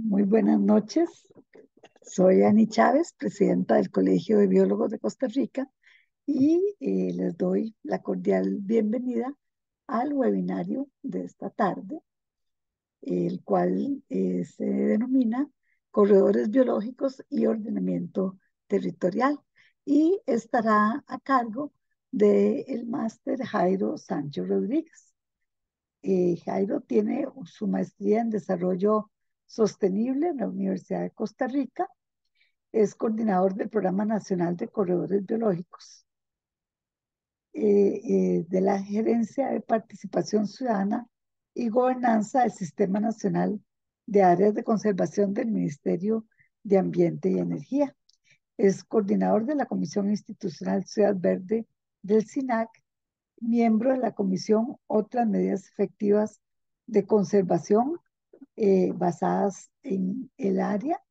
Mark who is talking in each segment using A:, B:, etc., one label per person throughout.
A: Muy buenas noches. Soy Ani Chávez, presidenta del Colegio de Biólogos de Costa Rica, y les doy la cordial bienvenida al webinario de esta tarde, el cual se denomina Corredores Biológicos y Ordenamiento Territorial, y estará a cargo del máster Jairo Sancho Rodríguez. Jairo tiene su maestría en Desarrollo Sostenible en la Universidad de Costa Rica. Es coordinador del Programa Nacional de Corredores Biológicos, de la Gerencia de Participación Ciudadana y Gobernanza del Sistema Nacional de Áreas de Conservación del Ministerio de Ambiente y Energía. Es coordinador de la Comisión Institucional Ciudad Verde del SINAC, miembro de la Comisión Otras Medidas Efectivas de Conservación basadas en el área,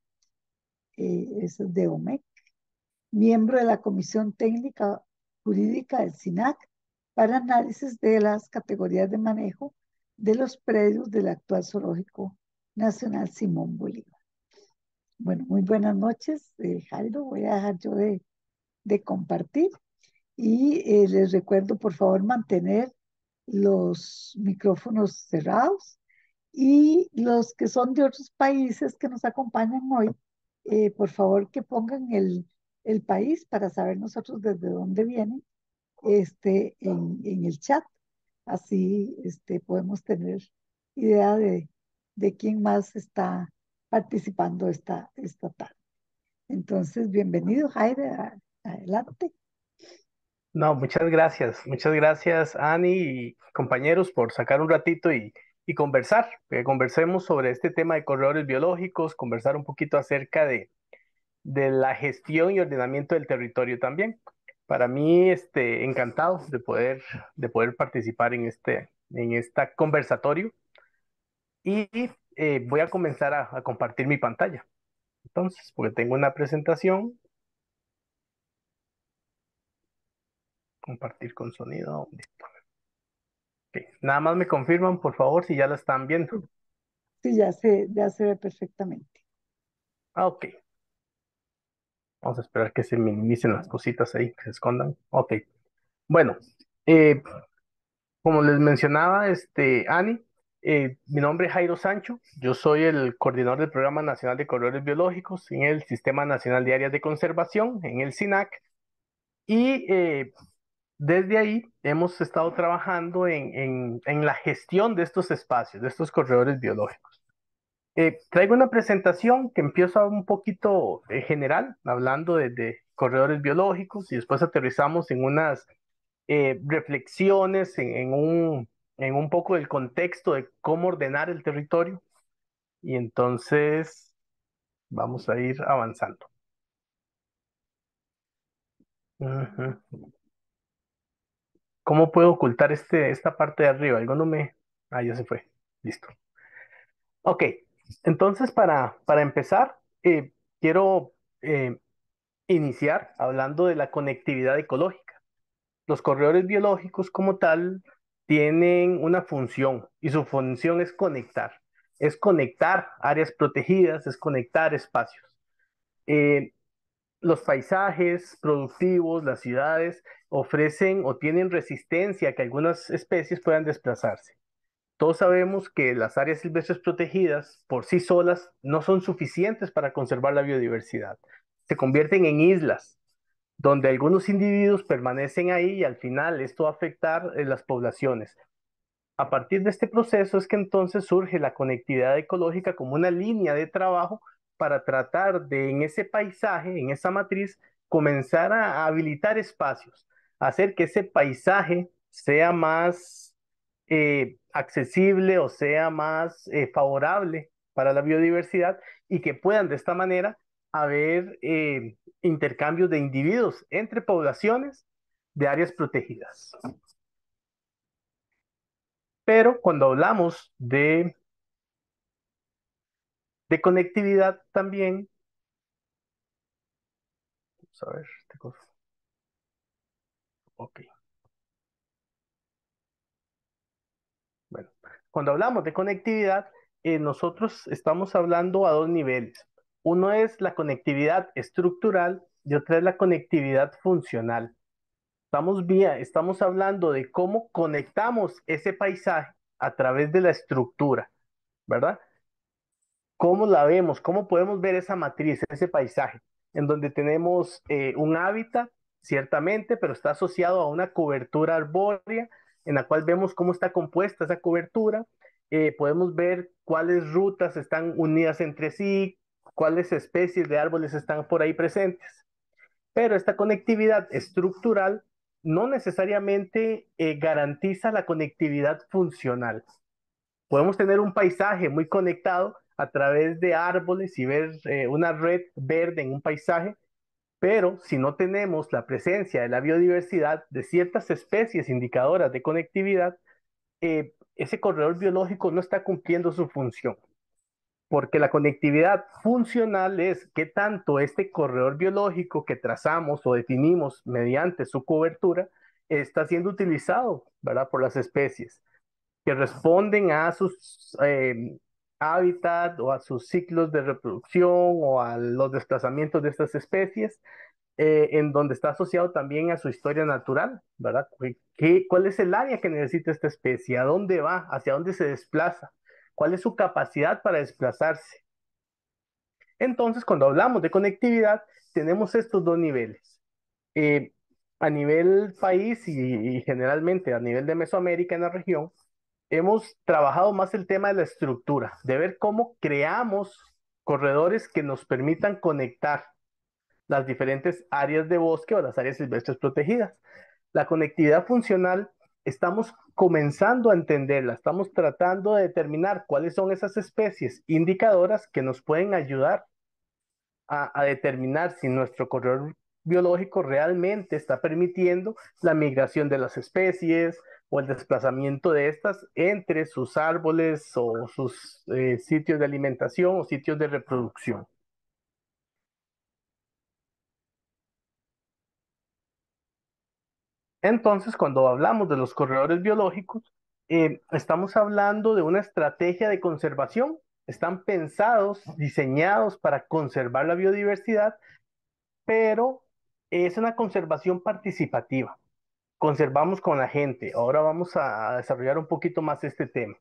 A: eso es de OMEC, miembro de la Comisión Técnica Jurídica del SINAC para análisis de las categorías de manejo de los predios del actual Zoológico Nacional Simón Bolívar. Bueno, muy buenas noches, Jairo. Voy a dejar yo de compartir y les recuerdo, por favor, mantener los micrófonos cerrados, y los que son de otros países que nos acompañan hoy, por favor que pongan el país para saber nosotros desde dónde vienen en el chat. Así podemos tener idea de quién más está participando esta tarde. Entonces, bienvenido, Jaire, adelante.
B: No, muchas gracias Ani y compañeros por sacar un ratito y conversar, que conversemos sobre este tema de corredores biológicos, conversar un poquito acerca de la gestión y ordenamiento del territorio también. Para mí, encantado de poder participar en esta conversatorio y voy a comenzar a compartir mi pantalla. Entonces, porque tengo una presentación, compartir con sonido. Ok. Nada más me confirman, por favor, si ya la están viendo.
A: Sí, sí, ya se ve perfectamente.
B: Ah, ok. Vamos a esperar que se minimicen las cositas ahí, que se escondan. Ok. Bueno, eh, como les mencionaba, Ani, mi nombre es Jairo Sancho. Yo soy el coordinador del Programa Nacional de Corredores Biológicos en el Sistema Nacional de Áreas de Conservación, en el SINAC. Y desde ahí hemos estado trabajando en la gestión de estos espacios, de estos corredores biológicos. Traigo una presentación que empieza un poquito general, hablando de corredores biológicos, y después aterrizamos en unas reflexiones, en un poco del contexto de cómo ordenar el territorio, y entonces vamos a ir avanzando. Ujú. ¿Cómo puedo ocultar esta parte de arriba? Algo no me... Ah, ya se fue. Listo. Ok, entonces para empezar, quiero eh, iniciar hablando de la conectividad ecológica. Los corredores biológicos como tal tienen una función, y su función es conectar. Es conectar áreas protegidas, es conectar espacios. Eh, los paisajes productivos, las ciudades, ofrecen o tienen resistencia a que algunas especies puedan desplazarse. Todos sabemos que las áreas silvestres protegidas por sí solas no son suficientes para conservar la biodiversidad. Se convierten en islas donde algunos individuos permanecen ahí, y al final esto va a afectar las poblaciones. A partir de este proceso es que entonces surge la conectividad ecológica como una línea de trabajo para tratar de, en ese paisaje, en esa matriz, comenzar a habilitar espacios, hacer que ese paisaje sea más accesible o sea más favorable para la biodiversidad, y que puedan de esta manera haber intercambios de individuos entre poblaciones de áreas protegidas. Pero cuando hablamos de conectividad también, vamos a ver, ok, bueno, cuando hablamos de conectividad, nosotros estamos hablando a dos niveles. Uno es la conectividad estructural y otra es la conectividad funcional. Estamos hablando de cómo conectamos ese paisaje a través de la estructura, ¿verdad? ¿Cómo la vemos? ¿Cómo podemos ver esa matriz, ese paisaje, en donde tenemos un hábitat, ciertamente, pero está asociado a una cobertura arbórea, en la cual vemos cómo está compuesta esa cobertura? Podemos ver cuáles rutas están unidas entre sí, cuáles especies de árboles están por ahí presentes. Pero esta conectividad estructural no necesariamente garantiza la conectividad funcional. Podemos tener un paisaje muy conectado a través de árboles y ver una red verde en un paisaje, pero si no tenemos la presencia de la biodiversidad de ciertas especies indicadoras de conectividad, ese corredor biológico no está cumpliendo su función. Porque la conectividad funcional es qué tanto este corredor biológico que trazamos o definimos mediante su cobertura está siendo utilizado, ¿verdad? Por las especies que responden a sus hábitat o a sus ciclos de reproducción o a los desplazamientos de estas especies, en donde está asociado también a su historia natural, ¿verdad? ¿Cuál es el área que necesita esta especie? ¿A dónde va? ¿Hacia dónde se desplaza? ¿Cuál es su capacidad para desplazarse? Entonces, cuando hablamos de conectividad, tenemos estos dos niveles. Eh, a nivel país y generalmente a nivel de Mesoamérica en la región, hemos trabajado más el tema de la estructura, de ver cómo creamos corredores que nos permitan conectar las diferentes áreas de bosque o las áreas silvestres protegidas. La conectividad funcional estamos comenzando a entenderla, estamos tratando de determinar cuáles son esas especies indicadoras que nos pueden ayudar a determinar si nuestro corredor biológico realmente está permitiendo la migración de las especies o el desplazamiento de estas entre sus árboles o sus sitios de alimentación o sitios de reproducción. Entonces, cuando hablamos de los corredores biológicos, estamos hablando de una estrategia de conservación. Están pensados, diseñados para conservar la biodiversidad, pero es una conservación participativa. Conservamos con la gente. Ahora vamos a desarrollar un poquito más este tema.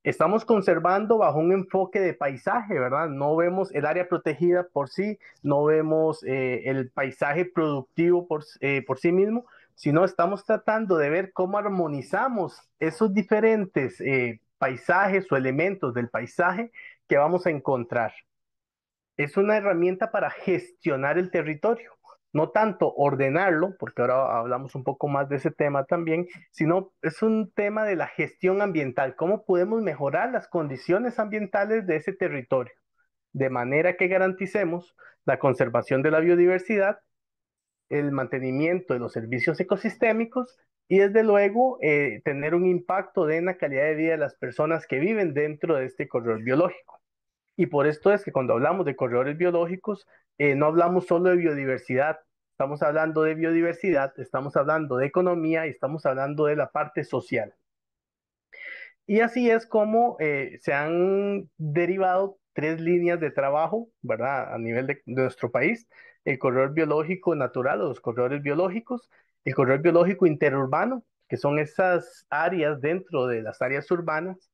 B: Estamos conservando bajo un enfoque de paisaje, ¿verdad? No vemos el área protegida por sí, no vemos el paisaje productivo por sí mismo, sino estamos tratando de ver cómo armonizamos esos diferentes paisajes o elementos del paisaje que vamos a encontrar. Es una herramienta para gestionar el territorio, no tanto ordenarlo, porque ahora hablamos un poco más de ese tema también, sino es un tema de la gestión ambiental, cómo podemos mejorar las condiciones ambientales de ese territorio, de manera que garanticemos la conservación de la biodiversidad, el mantenimiento de los servicios ecosistémicos y desde luego tener un impacto en la calidad de vida de las personas que viven dentro de este corredor biológico. Y por esto es que cuando hablamos de corredores biológicos, no hablamos solo de biodiversidad, estamos hablando de biodiversidad, estamos hablando de economía y estamos hablando de la parte social. Y así es como se han derivado tres líneas de trabajo, ¿verdad? A nivel de nuestro país, el corredor biológico natural o los corredores biológicos, el corredor biológico interurbano, que son esas áreas dentro de las áreas urbanas,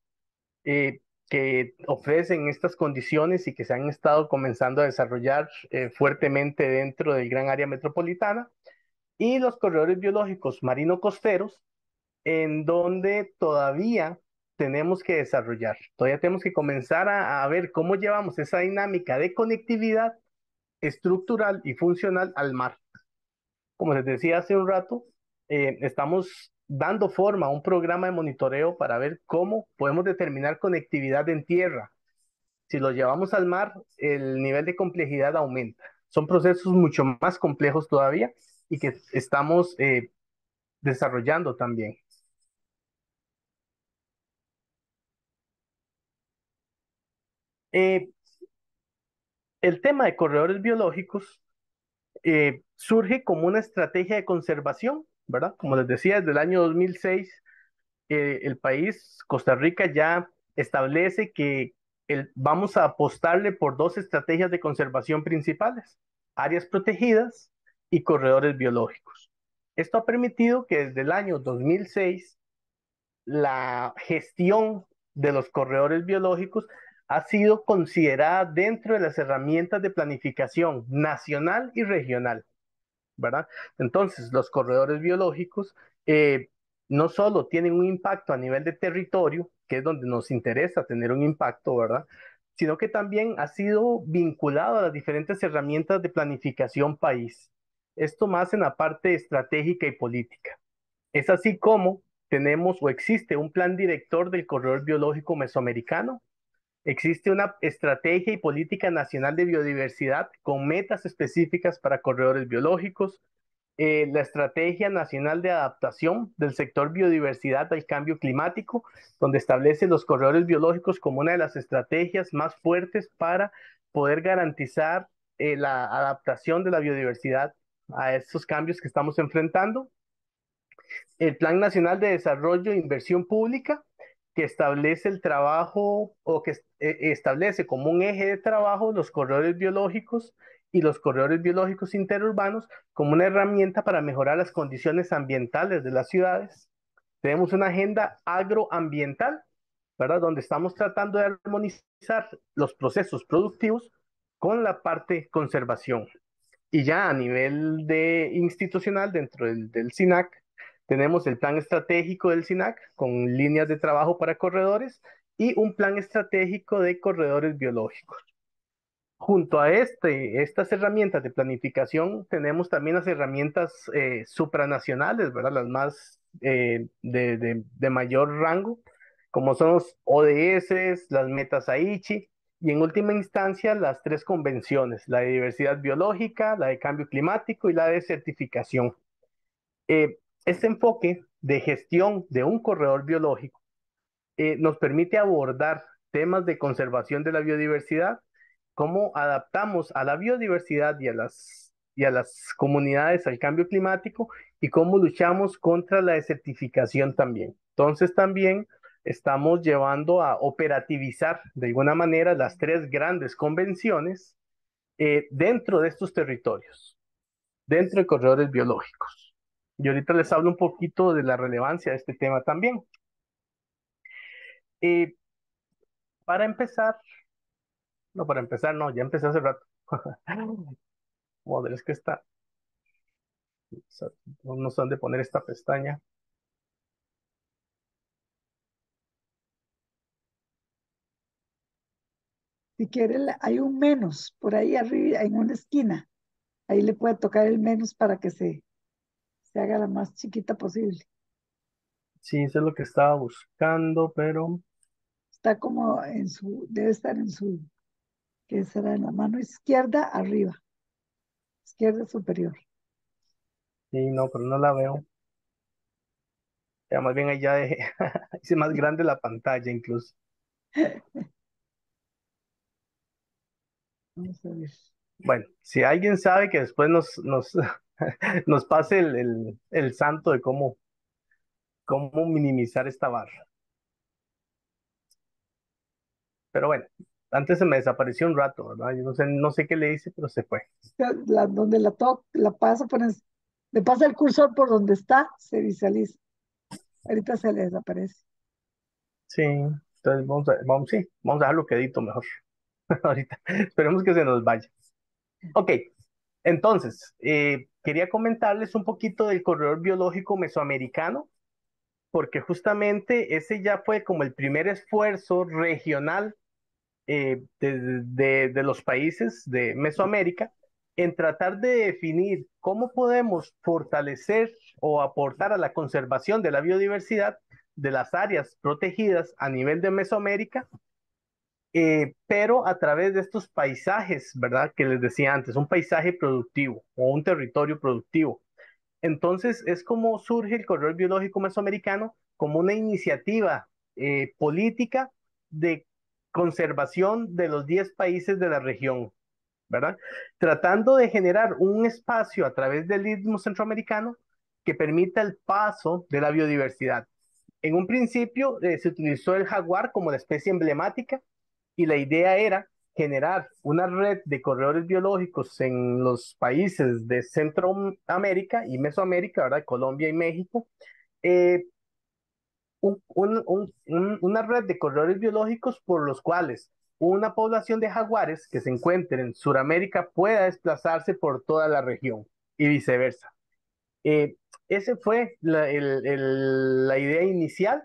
B: que ofrecen estas condiciones y que se han estado comenzando a desarrollar fuertemente dentro del gran área metropolitana, y los corredores biológicos marino-costeros, en donde todavía tenemos que desarrollar, todavía tenemos que comenzar a ver cómo llevamos esa dinámica de conectividad estructural y funcional al mar. Como les decía hace un rato, estamos dando forma a un programa de monitoreo para ver cómo podemos determinar conectividad en tierra. Si lo llevamos al mar, el nivel de complejidad aumenta. Son procesos mucho más complejos todavía y que estamos desarrollando también. Eh, el tema de corredores biológicos surge como una estrategia de conservación, ¿verdad? Como les decía, desde el año 2006, el país, Costa Rica, ya establece que vamos a apostarle por dos estrategias de conservación principales: áreas protegidas y corredores biológicos. Esto ha permitido que desde el año 2006 la gestión de los corredores biológicos ha sido considerada dentro de las herramientas de planificación nacional y regional, ¿verdad? Entonces, los corredores biológicos no solo tienen un impacto a nivel de territorio, que es donde nos interesa tener un impacto, ¿verdad? Sino que también ha sido vinculado a las diferentes herramientas de planificación país. Esto más en la parte estratégica y política. Es así como tenemos o existe un plan director del corredor biológico mesoamericano. Existe una estrategia y política nacional de biodiversidad con metas específicas para corredores biológicos. La Estrategia Nacional de Adaptación del Sector Biodiversidad al Cambio Climático, donde establece los corredores biológicos como una de las estrategias más fuertes para poder garantizar la adaptación de la biodiversidad a estos cambios que estamos enfrentando. El Plan Nacional de Desarrollo e Inversión Pública, que establece el trabajo o que establece como un eje de trabajo los corredores biológicos y los corredores biológicos interurbanos como una herramienta para mejorar las condiciones ambientales de las ciudades. Tenemos una agenda agroambiental, ¿verdad? Donde estamos tratando de armonizar los procesos productivos con la parte conservación. Y ya a nivel de institucional, dentro del SINAC, tenemos el plan estratégico del SINAC con líneas de trabajo para corredores y un plan estratégico de corredores biológicos. Junto a estas herramientas de planificación, tenemos también las herramientas supranacionales, ¿verdad? Las más de mayor rango, como son los ODS, las metas Aichi, y en última instancia las tres convenciones: la de diversidad biológica, la de cambio climático y la de certificación. Este enfoque de gestión de un corredor biológico nos permite abordar temas de conservación de la biodiversidad, cómo adaptamos a la biodiversidad y a las comunidades al cambio climático, y cómo luchamos contra la desertificación también. Entonces también estamos llevando a operativizar de alguna manera las tres grandes convenciones dentro de estos territorios, dentro de corredores biológicos. Y ahorita les hablo un poquito de la relevancia de este tema también. Eh, para empezar, no, para empezar, no, ya empecé hace rato. Joder, es que no sé dónde poner esta pestaña.
A: Si quiere, hay un menos por ahí arriba, en una esquina. Ahí le puede tocar el menos para que se haga la más chiquita posible.
B: Sí, eso es lo que estaba buscando, pero
A: Está como debe estar en su, ¿qué será? En la mano izquierda arriba, izquierda superior.
B: sí, no, pero no la veo. Ya más bien ahí ya dejé, hice más grande la pantalla incluso.
A: Vamos a ver.
B: Bueno, si alguien sabe, que después nos pase el santo de cómo minimizar esta barra. Pero bueno, antes se me desapareció un rato, ¿verdad? Yo no sé qué le hice, pero se fue.
A: Donde la pasa, le pasa el cursor por donde está, se visualiza. Ahorita se le desaparece.
B: Sí, entonces sí, vamos a dejarlo quedito mejor. Ahorita, esperemos que se nos vaya. Ok, entonces, quería comentarles un poquito del corredor biológico mesoamericano, porque justamente ese ya fue como el primer esfuerzo regional de los países de Mesoamérica en tratar de definir cómo podemos fortalecer o aportar a la conservación de la biodiversidad de las áreas protegidas a nivel de Mesoamérica, pero a través de estos paisajes, ¿verdad? Que les decía antes, un paisaje productivo o un territorio productivo. Entonces, es como surge el Corredor Biológico Mesoamericano como una iniciativa política de conservación de los 10 países de la región, ¿verdad? Tratando de generar un espacio a través del Istmo Centroamericano que permita el paso de la biodiversidad. En un principio se utilizó el jaguar como la especie emblemática, y la idea era generar una red de corredores biológicos en los países de Centroamérica y Mesoamérica, ¿verdad? Colombia y México, eh, una red de corredores biológicos por los cuales una población de jaguares que se encuentre en Sudamérica pueda desplazarse por toda la región y viceversa. Eh, Ese fue la idea inicial.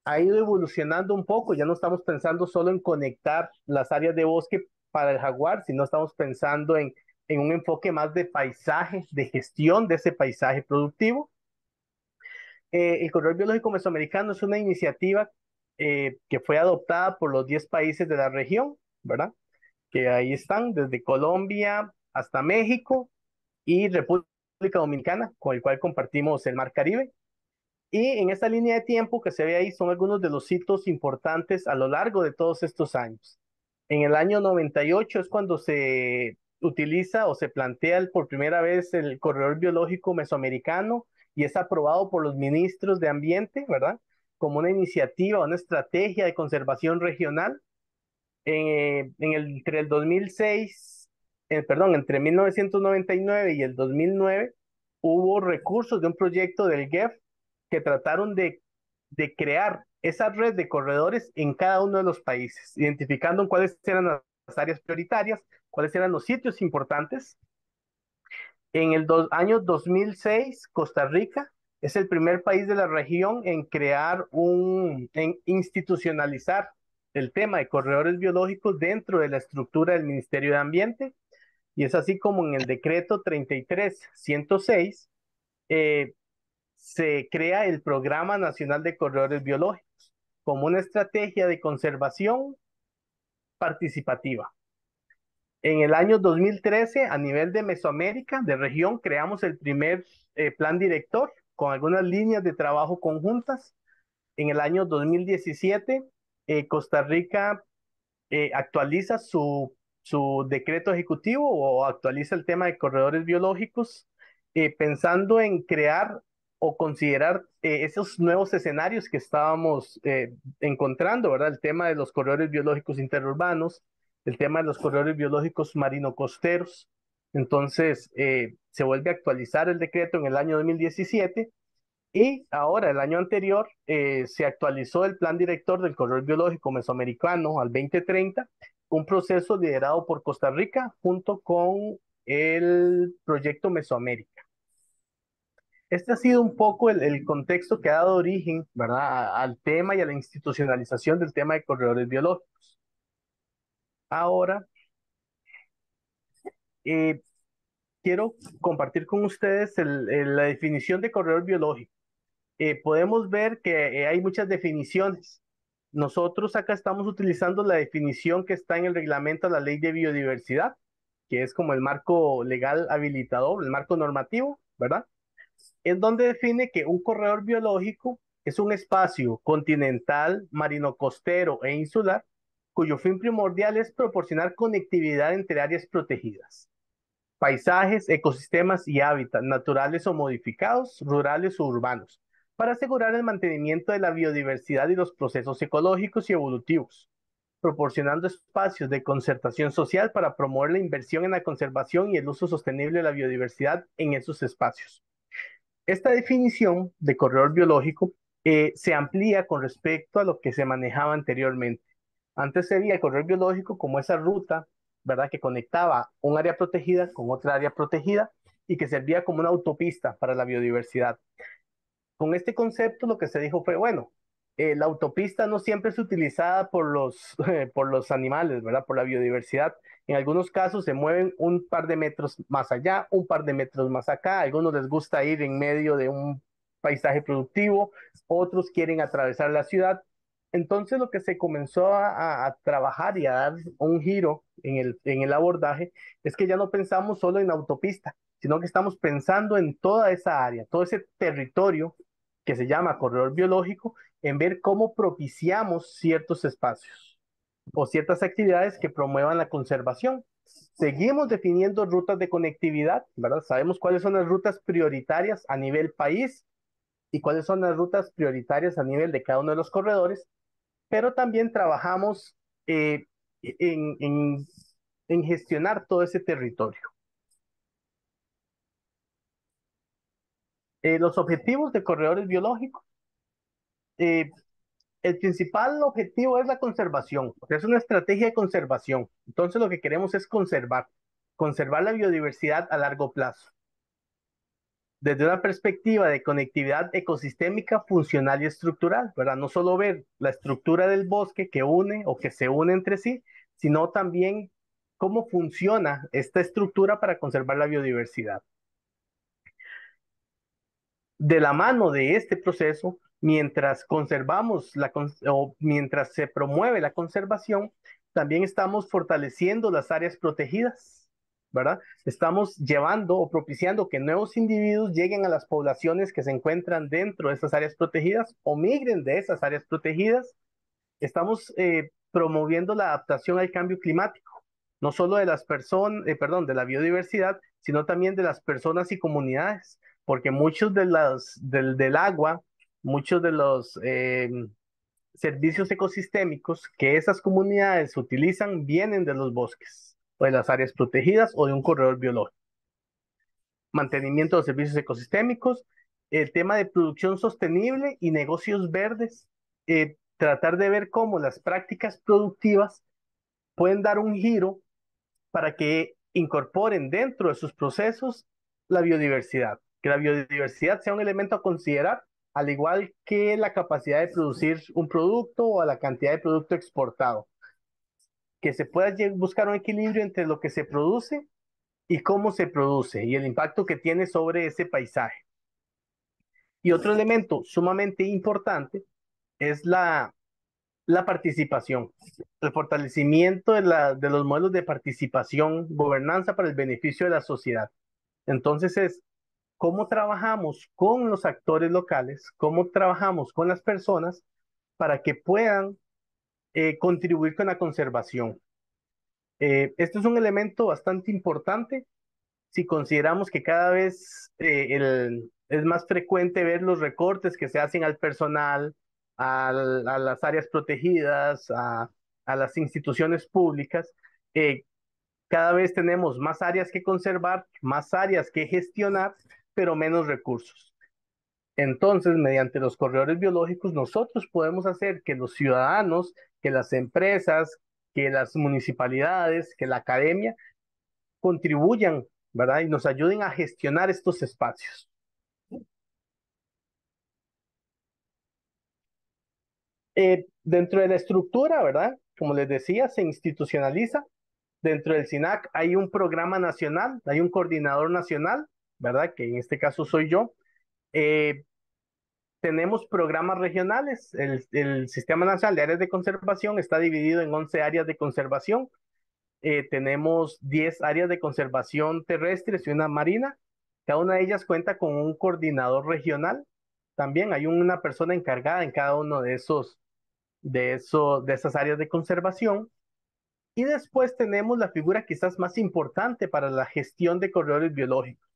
B: Ha ido evolucionando un poco, ya no estamos pensando solo en conectar las áreas de bosque para el jaguar, sino estamos pensando en un enfoque más de paisaje, de gestión de ese paisaje productivo. El Corredor Biológico Mesoamericano es una iniciativa que fue adoptada por los 10 países de la región, ¿verdad? Que ahí están, desde Colombia hasta México y República Dominicana, con el cual compartimos el Mar Caribe. Y en esta línea de tiempo que se ve ahí son algunos de los hitos importantes a lo largo de todos estos años. En el año 98 es cuando se utiliza o se plantea por primera vez el corredor biológico mesoamericano y es aprobado por los ministros de Ambiente, ¿verdad? Como una iniciativa, una estrategia de conservación regional entre el 2006, perdón, entre 1999 y el 2009, hubo recursos de un proyecto del GEF que trataron de crear esa red de corredores en cada uno de los países, identificando cuáles eran las áreas prioritarias, cuáles eran los sitios importantes. En el año 2006, Costa Rica es el primer país de la región en en institucionalizar el tema de corredores biológicos dentro de la estructura del Ministerio de Ambiente. Y es así como en el decreto 33-106 eh, se crea el Programa Nacional de Corredores Biológicos como una estrategia de conservación participativa. En el año 2013, a nivel de Mesoamérica, de región, creamos el primer plan director con algunas líneas de trabajo conjuntas. En el año 2017, Costa Rica actualiza su decreto ejecutivo o actualiza el tema de corredores biológicos, pensando en crear o considerar esos nuevos escenarios que estábamos encontrando, ¿verdad? El tema de los corredores biológicos interurbanos, el tema de los corredores biológicos marino-costeros. Entonces, se vuelve a actualizar el decreto en el año 2017 y ahora, el año anterior, se actualizó el plan director del corredor biológico mesoamericano al 2030, un proceso liderado por Costa Rica junto con el proyecto Mesoamérica. Este ha sido un poco el contexto que ha dado origen, ¿verdad?, al tema y a la institucionalización del tema de corredores biológicos. Ahora, eh, quiero compartir con ustedes la definición de corredor biológico. Podemos ver que hay muchas definiciones. Nosotros acá estamos utilizando la definición que está en el reglamento de la Ley de Biodiversidad, que es como el marco legal habilitador, el marco normativo, ¿verdad? En donde define que un corredor biológico es un espacio continental, marino costero e insular, cuyo fin primordial es proporcionar conectividad entre áreas protegidas, paisajes, ecosistemas y hábitats naturales o modificados, rurales o urbanos, para asegurar el mantenimiento de la biodiversidad y los procesos ecológicos y evolutivos, proporcionando espacios de concertación social para promover la inversión en la conservación y el uso sostenible de la biodiversidad en esos espacios. Esta definición de corredor biológico se amplía con respecto a lo que se manejaba anteriormente. Antes se veía el corredor biológico como esa ruta, ¿verdad?, que conectaba un área protegida con otra área protegida y que servía como una autopista para la biodiversidad. Con este concepto lo que se dijo fue, bueno, la autopista no siempre es utilizada por por los animales, ¿verdad? Por la biodiversidad. En algunos casos se mueven un par de metros más allá, un par de metros más acá. A algunos les gusta ir en medio de un paisaje productivo, otros quieren atravesar la ciudad. Entonces lo que se comenzó a trabajar y a dar un giro en el abordaje es que ya no pensamos solo en autopista, sino que estamos pensando en toda esa área, todo ese territorio que se llama corredor biológico, en ver cómo propiciamos ciertos espacios o ciertas actividades que promuevan la conservación. Seguimos definiendo rutas de conectividad, ¿verdad? Sabemos cuáles son las rutas prioritarias a nivel país y cuáles son las rutas prioritarias a nivel de cada uno de los corredores, pero también trabajamos eh, en, en, en gestionar todo ese territorio. Los objetivos de corredores biológicos, eh, el principal objetivo es la conservación, es una estrategia de conservación. Entonces lo que queremos es conservar la biodiversidad a largo plazo, desde una perspectiva de conectividad ecosistémica, funcional y estructural, ¿verdad? No solo ver la estructura del bosque que une o que se une entre sí, sino también cómo funciona esta estructura para conservar la biodiversidad. De la mano de este proceso, mientras conservamos o mientras se promueve la conservación, también estamos fortaleciendo las áreas protegidas, ¿verdad? Estamos llevando o propiciando que nuevos individuos lleguen a las poblaciones que se encuentran dentro de esas áreas protegidas o migren de esas áreas protegidas. Estamos promoviendo la adaptación al cambio climático, no solo de las personas, perdón, de la biodiversidad, sino también de las personas y comunidades, porque muchos del agua, muchos de los servicios ecosistémicos que esas comunidades utilizan vienen de los bosques, o de las áreas protegidas, o de un corredor biológico. Mantenimiento de los servicios ecosistémicos, el tema de producción sostenible y negocios verdes, tratar de ver cómo las prácticas productivas pueden dar un giro para que incorporen dentro de sus procesos la biodiversidad, que la biodiversidad sea un elemento a considerar, al igual que la capacidad de producir un producto o la cantidad de producto exportado, que se pueda buscar un equilibrio entre lo que se produce y cómo se produce y el impacto que tiene sobre ese paisaje. Y otro elemento sumamente importante es la participación, el fortalecimiento de los modelos de participación, gobernanza para el beneficio de la sociedad. Entonces es cómo trabajamos con los actores locales, cómo trabajamos con las personas para que puedan contribuir con la conservación. Esto es un elemento bastante importante si consideramos que cada vez es más frecuente ver los recortes que se hacen al personal, a las áreas protegidas, a las instituciones públicas. Cada vez tenemos más áreas que conservar, más áreas que gestionar, pero menos recursos. Entonces, mediante los corredores biológicos, nosotros podemos hacer que los ciudadanos, que las empresas, que las municipalidades, que la academia contribuyan, ¿verdad? Y nos ayuden a gestionar estos espacios. Dentro de la estructura, ¿verdad? Como les decía, se institucionaliza. Dentro del SINAC hay un programa nacional, hay un coordinador nacional, ¿verdad? Que en este caso soy yo. Eh, Tenemos programas regionales. El Sistema Nacional de Áreas de Conservación está dividido en 11 áreas de conservación. Tenemos 10 áreas de conservación terrestres y una marina. Cada una de ellas cuenta con un coordinador regional. También hay una persona encargada en cada uno de esas áreas de conservación. Y después tenemos la figura quizás más importante para la gestión de corredores biológicos,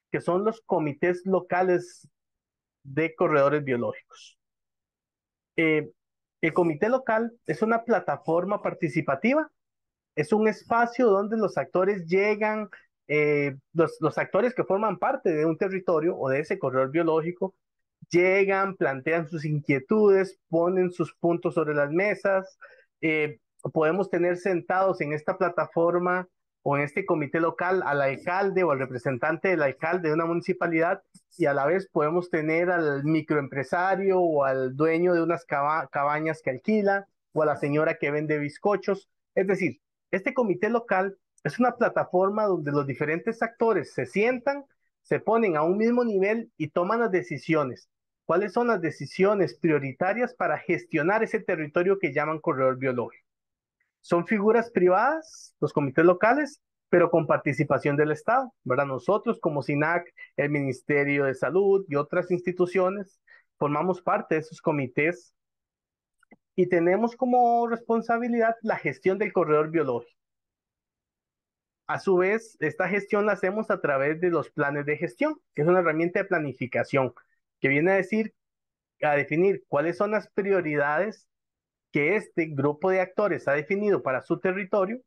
B: que son los comités locales de corredores biológicos. Eh, el comité local es una plataforma participativa, es un espacio donde los actores llegan, los actores que forman parte de un territorio o de ese corredor biológico, llegan, plantean sus inquietudes, ponen sus puntos sobre las mesas. Podemos tener sentados en esta plataforma o en este comité local al alcalde o al representante del alcalde de una municipalidad y a la vez podemos tener al microempresario o al dueño de unas cabañas que alquila o a la señora que vende bizcochos. Es decir, este comité local es una plataforma donde los diferentes actores se sientan, se ponen a un mismo nivel y toman las decisiones. ¿Cuáles son las decisiones prioritarias para gestionar ese territorio que llaman corredor biológico? Son figuras privadas, los comités locales, pero con participación del Estado, ¿verdad? Nosotros como SINAC, el Ministerio de Salud y otras instituciones formamos parte de esos comités y tenemos como responsabilidad la gestión del corredor biológico. A su vez, esta gestión la hacemos a través de los planes de gestión, que es una herramienta de planificación que viene a definir cuáles son las prioridades que este grupo de actores ha definido para su territorio,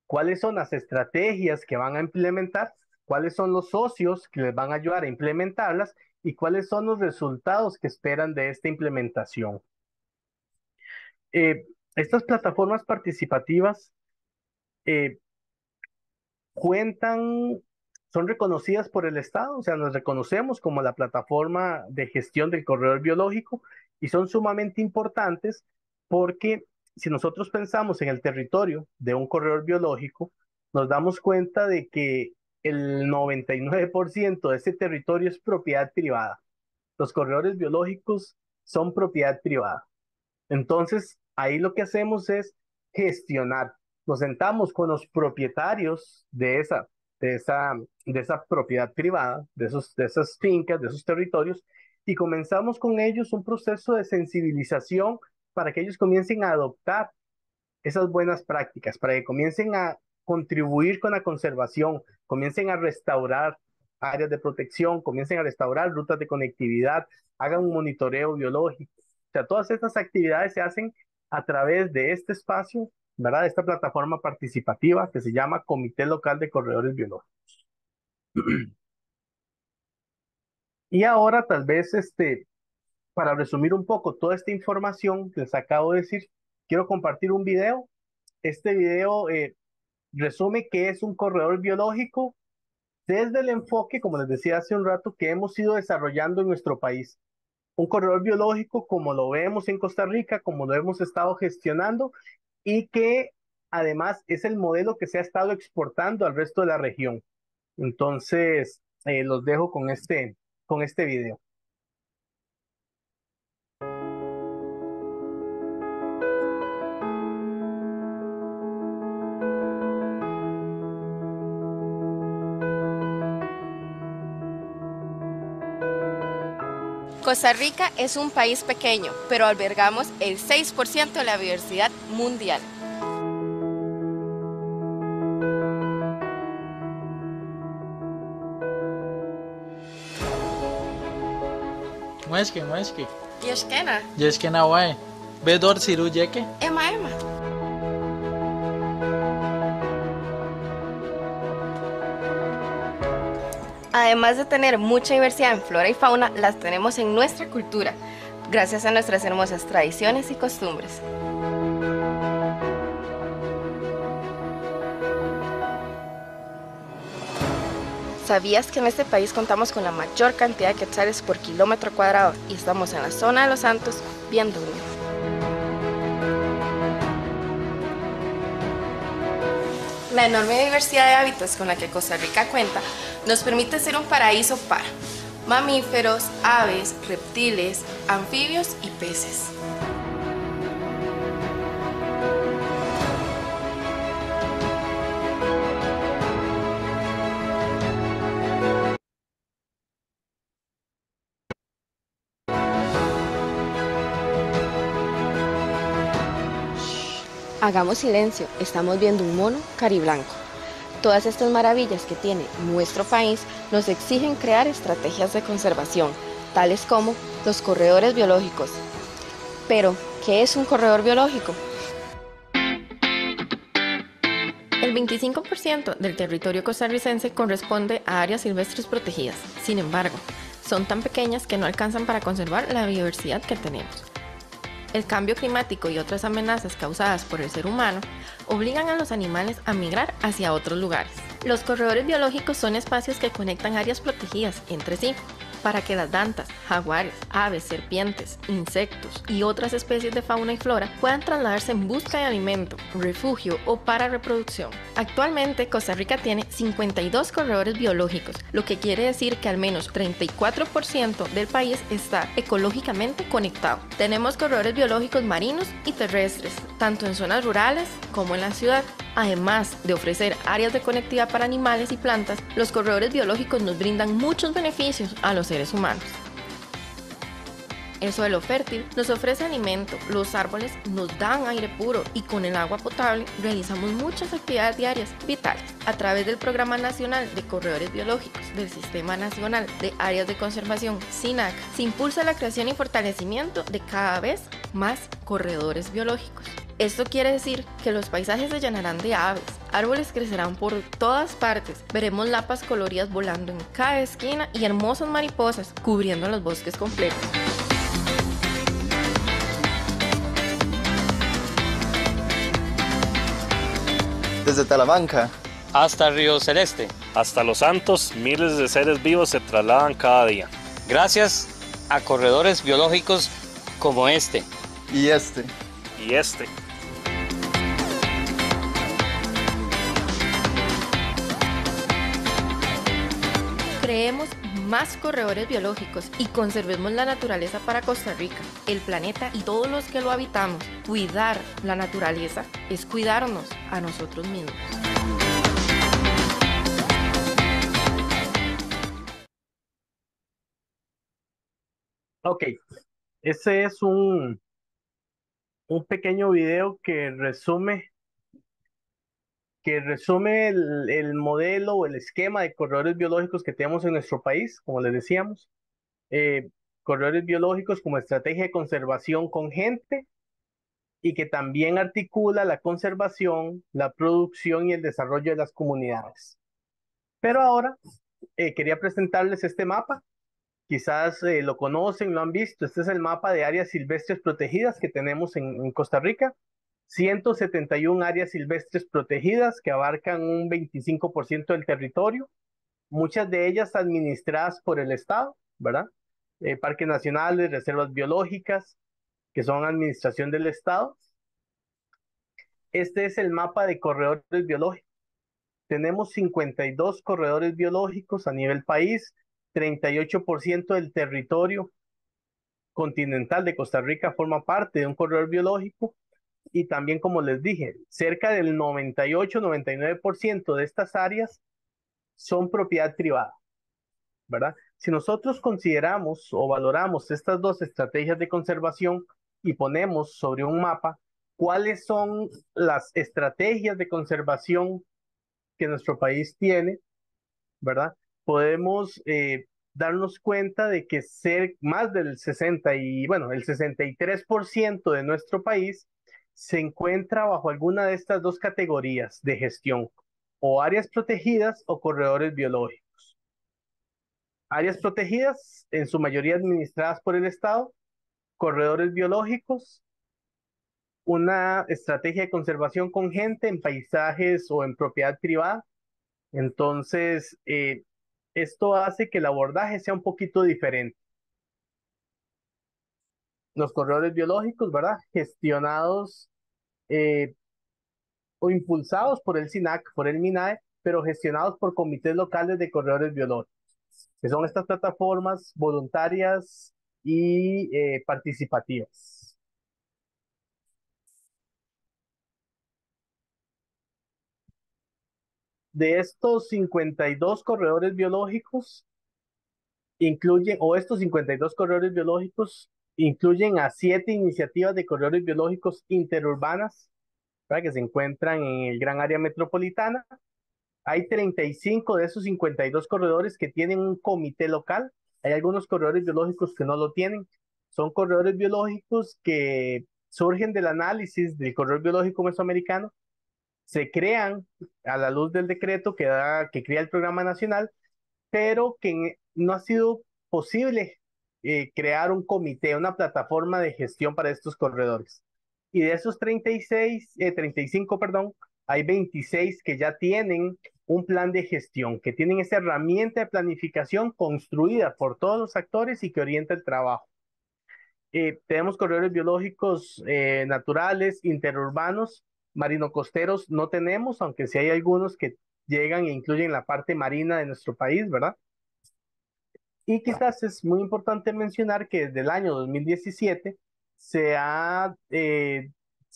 B: cuáles son las estrategias que van a implementar, cuáles son los socios que les van a ayudar a implementarlas y cuáles son los resultados que esperan de esta implementación. Estas plataformas participativas eh, cuentan, son reconocidas por el Estado, o sea, nos reconocemos como la plataforma de gestión del corredor biológico y son sumamente importantes porque si nosotros pensamos en el territorio de un corredor biológico, nos damos cuenta de que el 99% de ese territorio es propiedad privada. Los corredores biológicos son propiedad privada. Entonces, ahí lo que hacemos es gestionar. Nos sentamos con los propietarios de esa propiedad privada, de esas fincas, de esos territorios, y comenzamos con ellos un proceso de sensibilización para que ellos comiencen a adoptar esas buenas prácticas, para que comiencen a contribuir con la conservación, comiencen a restaurar áreas de protección, comiencen a restaurar rutas de conectividad, hagan un monitoreo biológico. O sea, todas estas actividades se hacen a través de este espacio, ¿verdad? De esta plataforma participativa que se llama Comité Local de Corredores Biológicos. Y ahora tal vez, para resumir un poco toda esta información que les acabo de decir, quiero compartir un video. Este video resume qué es un corredor biológico desde el enfoque, como les decía hace un rato, que hemos ido desarrollando en nuestro país. Un corredor biológico como lo vemos en Costa Rica, como lo hemos estado gestionando y que además es el modelo que se ha estado exportando al resto de la región. Entonces, los dejo con este video.
C: Costa Rica es un país pequeño, pero albergamos el 6% de la biodiversidad mundial.
D: Mueski.
C: Yeshkena,
D: Yeshkena wae. Bedor siru yeke.
C: Emma. Además de tener mucha diversidad en flora y fauna, las tenemos en nuestra cultura, gracias a nuestras hermosas tradiciones y costumbres. ¿Sabías que en este país contamos con la mayor cantidad de quetzales por kilómetro cuadrado y estamos en la zona de Los Santos viendo uno? La enorme diversidad de hábitats con la que Costa Rica cuenta nos permite ser un paraíso para mamíferos, aves, reptiles, anfibios y peces. Hagamos silencio, estamos viendo un mono cariblanco. Todas estas maravillas que tiene nuestro país nos exigen crear estrategias de conservación, tales como los corredores biológicos. Pero, ¿qué es un corredor biológico? El 25% del territorio costarricense corresponde a áreas silvestres protegidas. Sin embargo, son tan pequeñas que no alcanzan para conservar la biodiversidad que tenemos. El cambio climático y otras amenazas causadas por el ser humano obligan a los animales a migrar hacia otros lugares. Los corredores biológicos son espacios que conectan áreas protegidas entre sí para que las dantas, jaguares, aves, serpientes, insectos y otras especies de fauna y flora puedan trasladarse en busca de alimento, refugio o para reproducción. Actualmente, Costa Rica tiene 52 corredores biológicos, lo que quiere decir que al menos 34% del país está ecológicamente conectado. Tenemos corredores biológicos marinos y terrestres, tanto en zonas rurales como en la ciudad. Además de ofrecer áreas de conectividad para animales y plantas, los corredores biológicos nos brindan muchos beneficios a los seres humanos. El suelo fértil nos ofrece alimento, los árboles nos dan aire puro y con el agua potable realizamos muchas actividades diarias vitales. A través del Programa Nacional de Corredores Biológicos del Sistema Nacional de Áreas de Conservación, SINAC, se impulsa la creación y fortalecimiento de cada vez más corredores biológicos. Esto quiere decir que los paisajes se llenarán de aves, árboles crecerán por todas partes, veremos lapas coloridas volando en cada esquina y hermosas mariposas cubriendo los bosques completos.
E: Desde Talamanca
F: hasta Río Celeste,
G: hasta Los Santos, miles de seres vivos se trasladan cada día.
F: Gracias a corredores biológicos como este.
E: Y este.
G: Y este.
C: Creemos más corredores biológicos y conservemos la naturaleza para Costa Rica, el planeta y todos los que lo habitamos. Cuidar la naturaleza es cuidarnos a nosotros mismos.
B: Ok, ese es un pequeño video que resume el modelo o el esquema de corredores biológicos que tenemos en nuestro país, como les decíamos. Corredores biológicos como estrategia de conservación con gente y que también articula la conservación, la producción y el desarrollo de las comunidades. Pero ahora quería presentarles este mapa. Quizás lo conocen, lo han visto. Este es el mapa de áreas silvestres protegidas que tenemos en Costa Rica. 171 áreas silvestres protegidas que abarcan un 25% del territorio, muchas de ellas administradas por el Estado, ¿verdad? Parques nacionales, reservas biológicas, que son administración del Estado. Este es el mapa de corredores biológicos. Tenemos 52 corredores biológicos a nivel país, 38% del territorio continental de Costa Rica forma parte de un corredor biológico. Y también, como les dije, cerca del 98-99% de estas áreas son propiedad privada, ¿verdad? Si nosotros consideramos o valoramos estas dos estrategias de conservación y ponemos sobre un mapa cuáles son las estrategias de conservación que nuestro país tiene, ¿verdad? Podemos darnos cuenta de que más del 63% de nuestro país se encuentra bajo alguna de estas dos categorías de gestión, o áreas protegidas o corredores biológicos. Áreas protegidas, en su mayoría administradas por el Estado, corredores biológicos, una estrategia de conservación con gente en paisajes o en propiedad privada. Entonces, esto hace que el abordaje sea un poquito diferente. Los corredores biológicos, ¿verdad? Gestionados o impulsados por el SINAC, por el MINAE, pero gestionados por comités locales de corredores biológicos, que son estas plataformas voluntarias y participativas. De estos 52 corredores biológicos, estos 52 corredores biológicos incluyen a 7 iniciativas de corredores biológicos interurbanas, ¿verdad? Que se encuentran en el gran área metropolitana. Hay 35 de esos 52 corredores que tienen un comité local. Hay algunos corredores biológicos que no lo tienen. Son corredores biológicos que surgen del análisis del corredor biológico mesoamericano, se crean a la luz del decreto que crea el programa nacional, pero que no ha sido posible crear un comité, una plataforma de gestión para estos corredores. Y de esos 35, perdón, hay 26 que ya tienen un plan de gestión, que tienen esa herramienta de planificación construida por todos los actores y que orienta el trabajo. Tenemos corredores biológicos naturales, interurbanos, marino-costeros no tenemos, aunque sí hay algunos que llegan e incluyen la parte marina de nuestro país, ¿verdad? Y quizás es muy importante mencionar que desde el año 2017 se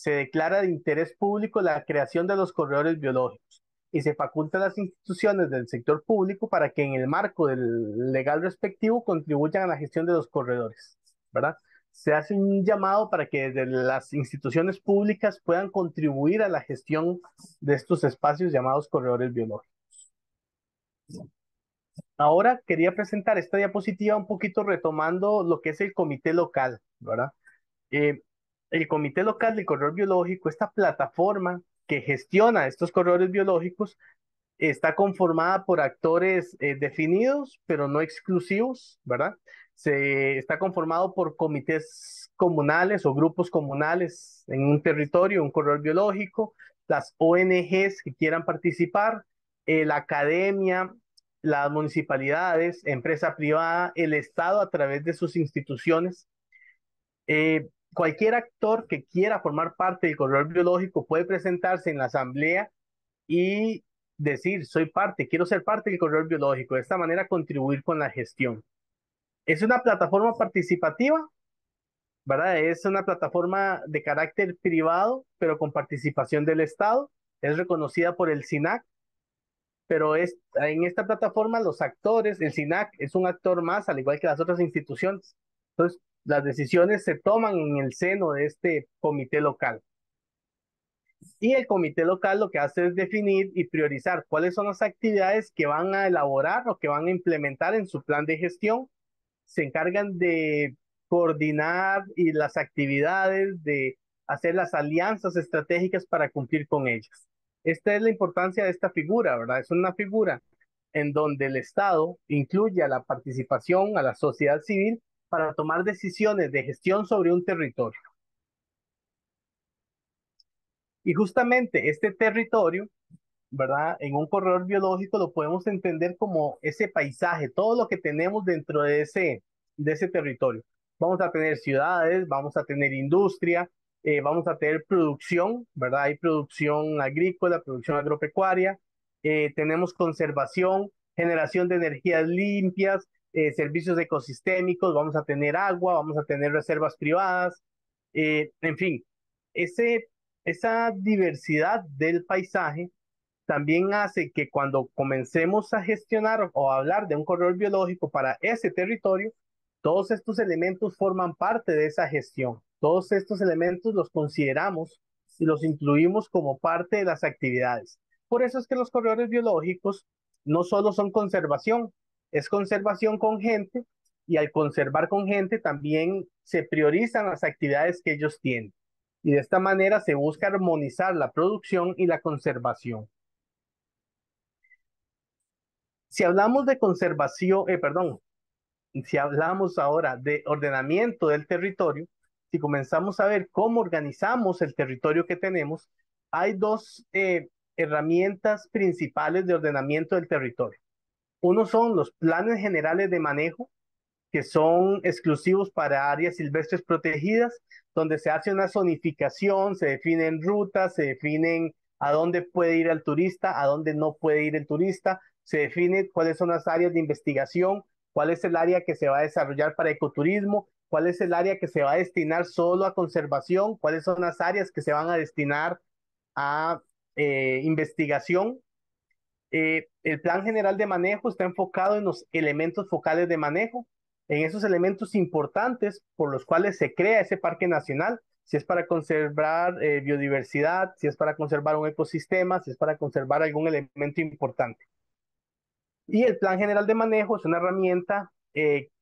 B: declara de interés público la creación de los corredores biológicos y se faculta a las instituciones del sector público para que en el marco del legal respectivo contribuyan a la gestión de los corredores, ¿verdad? Se hace un llamado para que desde las instituciones públicas puedan contribuir a la gestión de estos espacios llamados corredores biológicos. Ahora quería presentar esta diapositiva un poquito retomando lo que es el comité local, ¿verdad? el Comité Local del Corredor Biológico, esta plataforma que gestiona estos corredores biológicos, está conformada por actores definidos, pero no exclusivos, ¿verdad? Está conformado por comités comunales o grupos comunales en un territorio, un corredor biológico, las ONGs que quieran participar, la academia, las municipalidades, empresa privada, el Estado a través de sus instituciones. Cualquier actor que quiera formar parte del corredor biológico puede presentarse en la asamblea y decir, soy parte, quiero ser parte del corredor biológico, de esta manera contribuir con la gestión. Es una plataforma participativa, ¿verdad? Es una plataforma de carácter privado, pero con participación del Estado. Es reconocida por el SINAC, pero en esta plataforma los actores, el SINAC es un actor más, al igual que las otras instituciones. Entonces, las decisiones se toman en el seno de este comité local. Y el comité local lo que hace es definir y priorizar cuáles son las actividades que van a elaborar o que van a implementar en su plan de gestión. Se encargan de coordinar y las actividades, de hacer las alianzas estratégicas para cumplir con ellas. Esta es la importancia de esta figura, ¿verdad? Es una figura en donde el Estado incluye a la participación, a la sociedad civil, para tomar decisiones de gestión sobre un territorio. Y justamente este territorio, ¿verdad? En un corredor biológico lo podemos entender como ese paisaje, todo lo que tenemos dentro de ese territorio. Vamos a tener ciudades, vamos a tener industria, vamos a tener producción, ¿verdad? Hay producción agrícola, producción agropecuaria, tenemos conservación, generación de energías limpias, servicios ecosistémicos, vamos a tener agua, vamos a tener reservas privadas, en fin, ese, esa diversidad del paisaje también hace que cuando comencemos a gestionar o a hablar de un corredor biológico para ese territorio, todos estos elementos forman parte de esa gestión. Todos estos elementos los consideramos y los incluimos como parte de las actividades. Por eso es que los corredores biológicos no solo son conservación, es conservación con gente, y al conservar con gente también se priorizan las actividades que ellos tienen. Y de esta manera se busca armonizar la producción y la conservación. Si hablamos de conservación, perdón, si hablamos ahora de ordenamiento del territorio, si comenzamos a ver cómo organizamos el territorio que tenemos, hay dos herramientas principales de ordenamiento del territorio. Uno son los planes generales de manejo, que son exclusivos para áreas silvestres protegidas, donde se hace una zonificación, se definen rutas, se definen a dónde puede ir el turista, a dónde no puede ir el turista, se define cuáles son las áreas de investigación, cuál es el área que se va a desarrollar para ecoturismo, cuál es el área que se va a destinar solo a conservación, cuáles son las áreas que se van a destinar a investigación. El plan general de manejo está enfocado en los elementos focales de manejo, en esos elementos importantes por los cuales se crea ese parque nacional, si es para conservar biodiversidad, si es para conservar un ecosistema, si es para conservar algún elemento importante. Y el plan general de manejo es una herramienta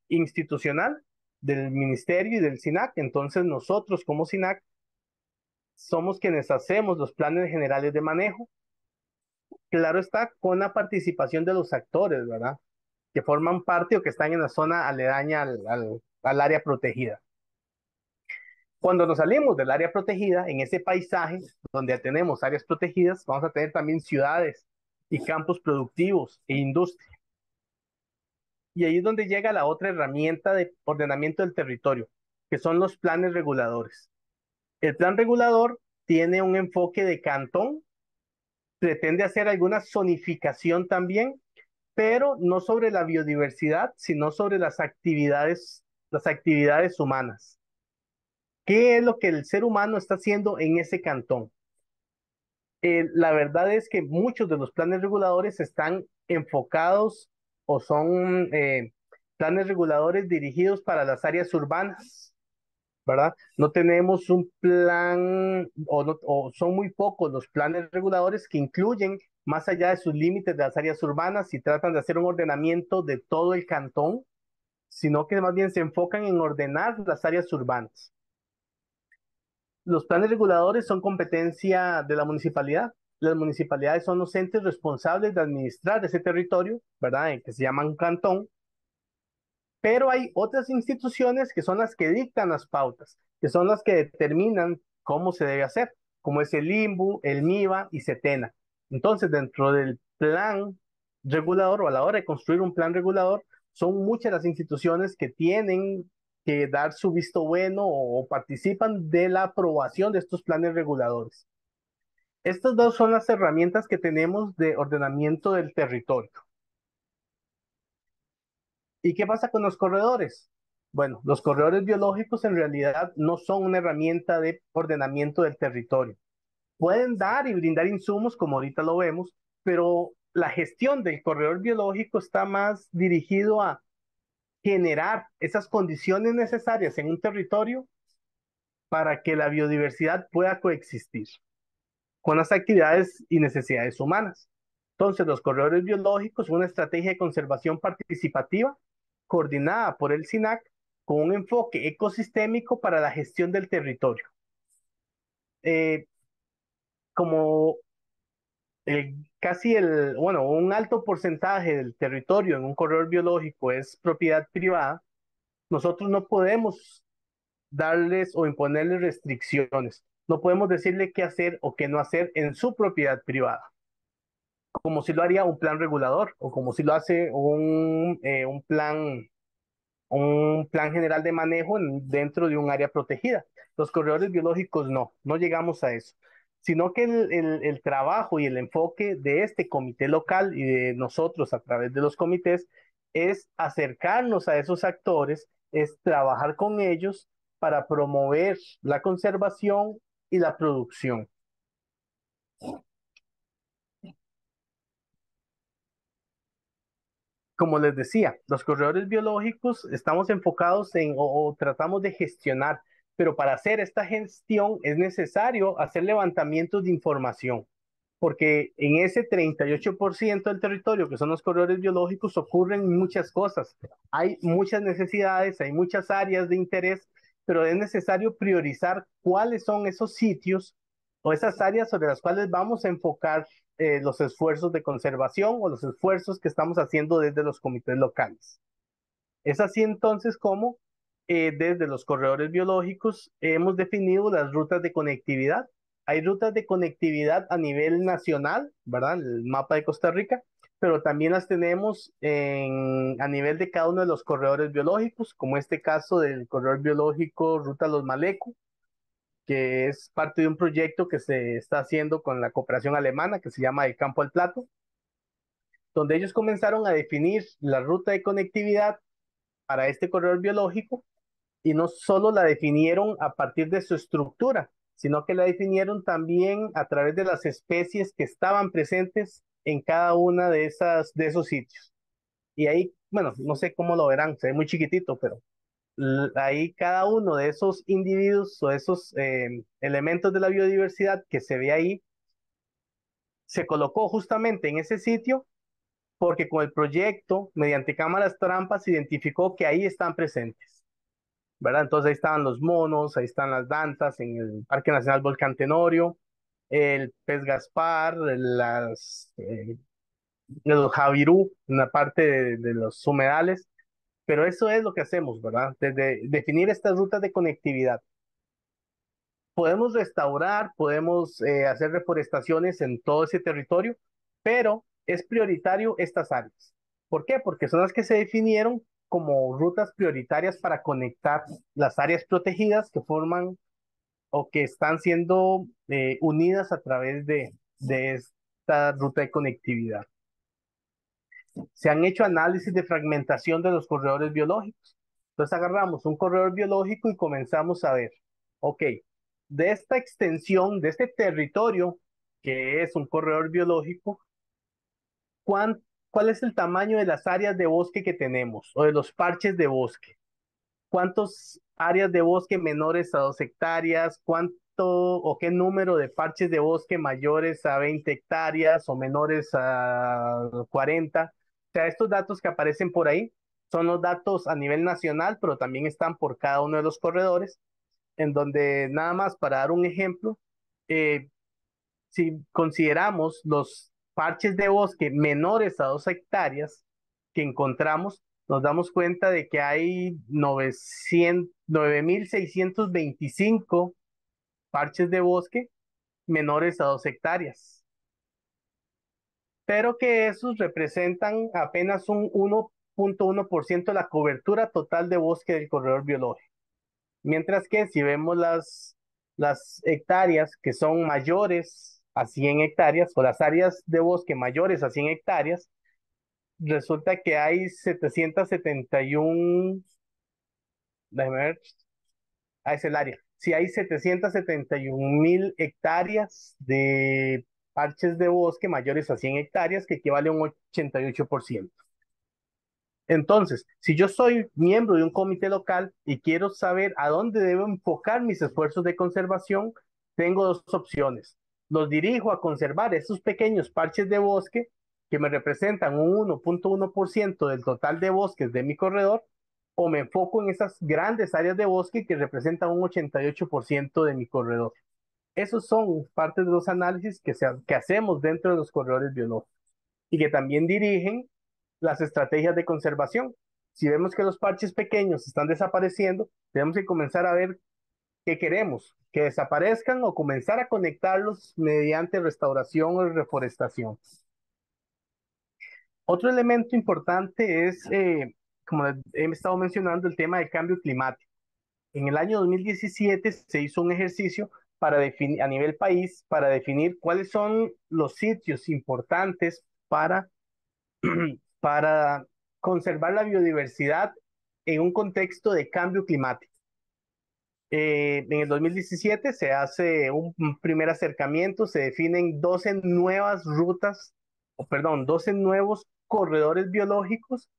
B: institucional del ministerio y del SINAC. Entonces nosotros como SINAC somos quienes hacemos los planes generales de manejo. Claro está, con la participación de los actores, ¿verdad? Que forman parte o que están en la zona aledaña al área protegida. Cuando nos salimos del área protegida, en ese paisaje donde tenemos áreas protegidas, vamos a tener también ciudades y campos productivos e industria. Y ahí es donde llega la otra herramienta de ordenamiento del territorio, que son los planes reguladores. El plan regulador tiene un enfoque de cantón, pretende hacer alguna zonificación también, pero no sobre la biodiversidad, sino sobre las actividades humanas. ¿Qué es lo que el ser humano está haciendo en ese cantón? La verdad es que muchos de los planes reguladores están enfocados o son planes reguladores dirigidos para las áreas urbanas, ¿verdad? No tenemos un plan o son muy pocos los planes reguladores que incluyen más allá de sus límites de las áreas urbanas y tratan de hacer un ordenamiento de todo el cantón, sino que más bien se enfocan en ordenar las áreas urbanas. Los planes reguladores son competencia de la municipalidad. Las municipalidades son los entes responsables de administrar ese territorio, ¿verdad? Que se llaman cantón. Pero hay otras instituciones que son las que dictan las pautas, que son las que determinan cómo se debe hacer, como es el INBU, el MIBA y CETENA. Entonces, dentro del plan regulador o a la hora de construir un plan regulador, son muchas las instituciones que tienen que dar su visto bueno o participan de la aprobación de estos planes reguladores. Estas dos son las herramientas que tenemos de ordenamiento del territorio. ¿Y qué pasa con los corredores? Bueno, los corredores biológicos en realidad no son una herramienta de ordenamiento del territorio. Pueden dar y brindar insumos, como ahorita lo vemos, pero la gestión del corredor biológico está más dirigido a generar esas condiciones necesarias en un territorio para que la biodiversidad pueda coexistir con las actividades y necesidades humanas. Entonces, los corredores biológicos son una estrategia de conservación participativa coordinada por el SINAC con un enfoque ecosistémico para la gestión del territorio. Como bueno, un alto porcentaje del territorio en un corredor biológico es propiedad privada, nosotros no podemos darles o imponerles restricciones. No podemos decirle qué hacer o qué no hacer en su propiedad privada, como si lo haría un plan regulador o como si lo hace un plan general de manejo dentro de un área protegida. Los corredores biológicos no llegamos a eso, sino que el trabajo y el enfoque de este comité local y de nosotros a través de los comités es acercarnos a esos actores, es trabajar con ellos para promover la conservación y la producción. Como les decía, los corredores biológicos estamos enfocados o tratamos de gestionar, pero para hacer esta gestión es necesario hacer levantamientos de información, porque en ese 38% del territorio que son los corredores biológicos ocurren muchas cosas. Hay muchas necesidades, hay muchas áreas de interés, pero es necesario priorizar cuáles son esos sitios o esas áreas sobre las cuales vamos a enfocar los esfuerzos de conservación o los esfuerzos que estamos haciendo desde los comités locales. Es así entonces como desde los corredores biológicos hemos definido las rutas de conectividad. Hay rutas de conectividad a nivel nacional, ¿verdad? El mapa de Costa Rica, pero también las tenemos a nivel de cada uno de los corredores biológicos, como este caso del corredor biológico Ruta Los Malecu, que es parte de un proyecto que se está haciendo con la cooperación alemana, que se llama El Campo al Plato, donde ellos comenzaron a definir la ruta de conectividad para este corredor biológico y no solo la definieron a partir de su estructura, sino que la definieron también a través de las especies que estaban presentes en cada una de esos sitios. Y ahí, bueno, no sé cómo lo verán, se ve muy chiquitito, pero ahí cada uno de esos individuos o esos elementos de la biodiversidad que se ve ahí, se colocó justamente en ese sitio porque con el proyecto, mediante cámaras trampas, se identificó que ahí están presentes, ¿verdad? Entonces ahí estaban los monos, ahí están las dantas en el Parque Nacional Volcán Tenorio, el pez Gaspar, los javirú, una parte de los humedales, pero eso es lo que hacemos, ¿verdad? Desde definir estas rutas de conectividad. Podemos restaurar, podemos hacer reforestaciones en todo ese territorio, pero es prioritario estas áreas. ¿Por qué? Porque son las que se definieron como rutas prioritarias para conectar las áreas protegidas que forman o que están siendo unidas a través de esta ruta de conectividad. Se han hecho análisis de fragmentación de los corredores biológicos. Entonces agarramos un corredor biológico y comenzamos a ver, ok, de esta extensión, de este territorio que es un corredor biológico, ¿cuál es el tamaño de las áreas de bosque que tenemos o de los parches de bosque? ¿Cuántas áreas de bosque menores a 2 hectáreas? ¿Cuánto o qué número de parches de bosque mayores a 20 hectáreas o menores a 40? O sea, estos datos que aparecen por ahí son los datos a nivel nacional, pero también están por cada uno de los corredores. en donde nada más para dar un ejemplo, eh, si consideramos los parches de bosque menores a 2 hectáreas que encontramos, nos damos cuenta de que hay 9.625 parches de bosque menores a 2 hectáreas, pero que esos representan apenas un 1.1% de la cobertura total de bosque del corredor biológico. Mientras que si vemos las hectáreas que son mayores a 100 hectáreas o las áreas de bosque mayores a 100 hectáreas, resulta que hay 771, déjame ver, es el área. Si hay 771.000 hectáreas de parches de bosque mayores a 100 hectáreas, que equivale a un 88%. Entonces, si yo soy miembro de un comité local y quiero saber a dónde debo enfocar mis esfuerzos de conservación, tengo dos opciones. Los dirijo a conservar esos pequeños parches de bosque que me representan un 1.1% del total de bosques de mi corredor, o me enfoco en esas grandes áreas de bosque que representan un 88% de mi corredor. Esos son partes de los análisis que hacemos dentro de los corredores biológicos y que también dirigen las estrategias de conservación. Si vemos que los parches pequeños están desapareciendo, tenemos que comenzar a ver qué queremos, que desaparezcan o comenzar a conectarlos mediante restauración o reforestación. Otro elemento importante es, como he estado mencionando, el tema del cambio climático. En el año 2017 se hizo un ejercicio para definir, a nivel país, para definir cuáles son los sitios importantes para conservar la biodiversidad en un contexto de cambio climático. En el 2017 se hace un primer acercamiento, se definen 12 nuevas rutas, o perdón, 12 nuevos corredores biológicos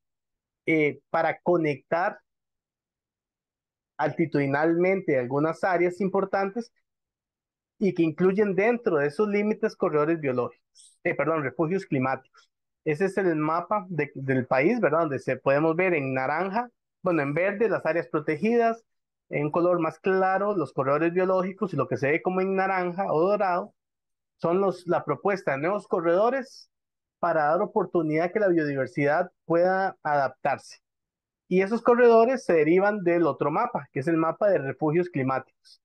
B: para conectar altitudinalmente algunas áreas importantes y que incluyen dentro de esos límites corredores biológicos, perdón, refugios climáticos. Ese es el mapa del país, ¿verdad? Donde se podemos ver en naranja, bueno, en verde las áreas protegidas, en color más claro los corredores biológicos, y lo que se ve como en naranja o dorado son la propuesta de nuevos corredores para dar oportunidad que la biodiversidad pueda adaptarse. Y esos corredores se derivan del otro mapa, que es el mapa de refugios climáticos.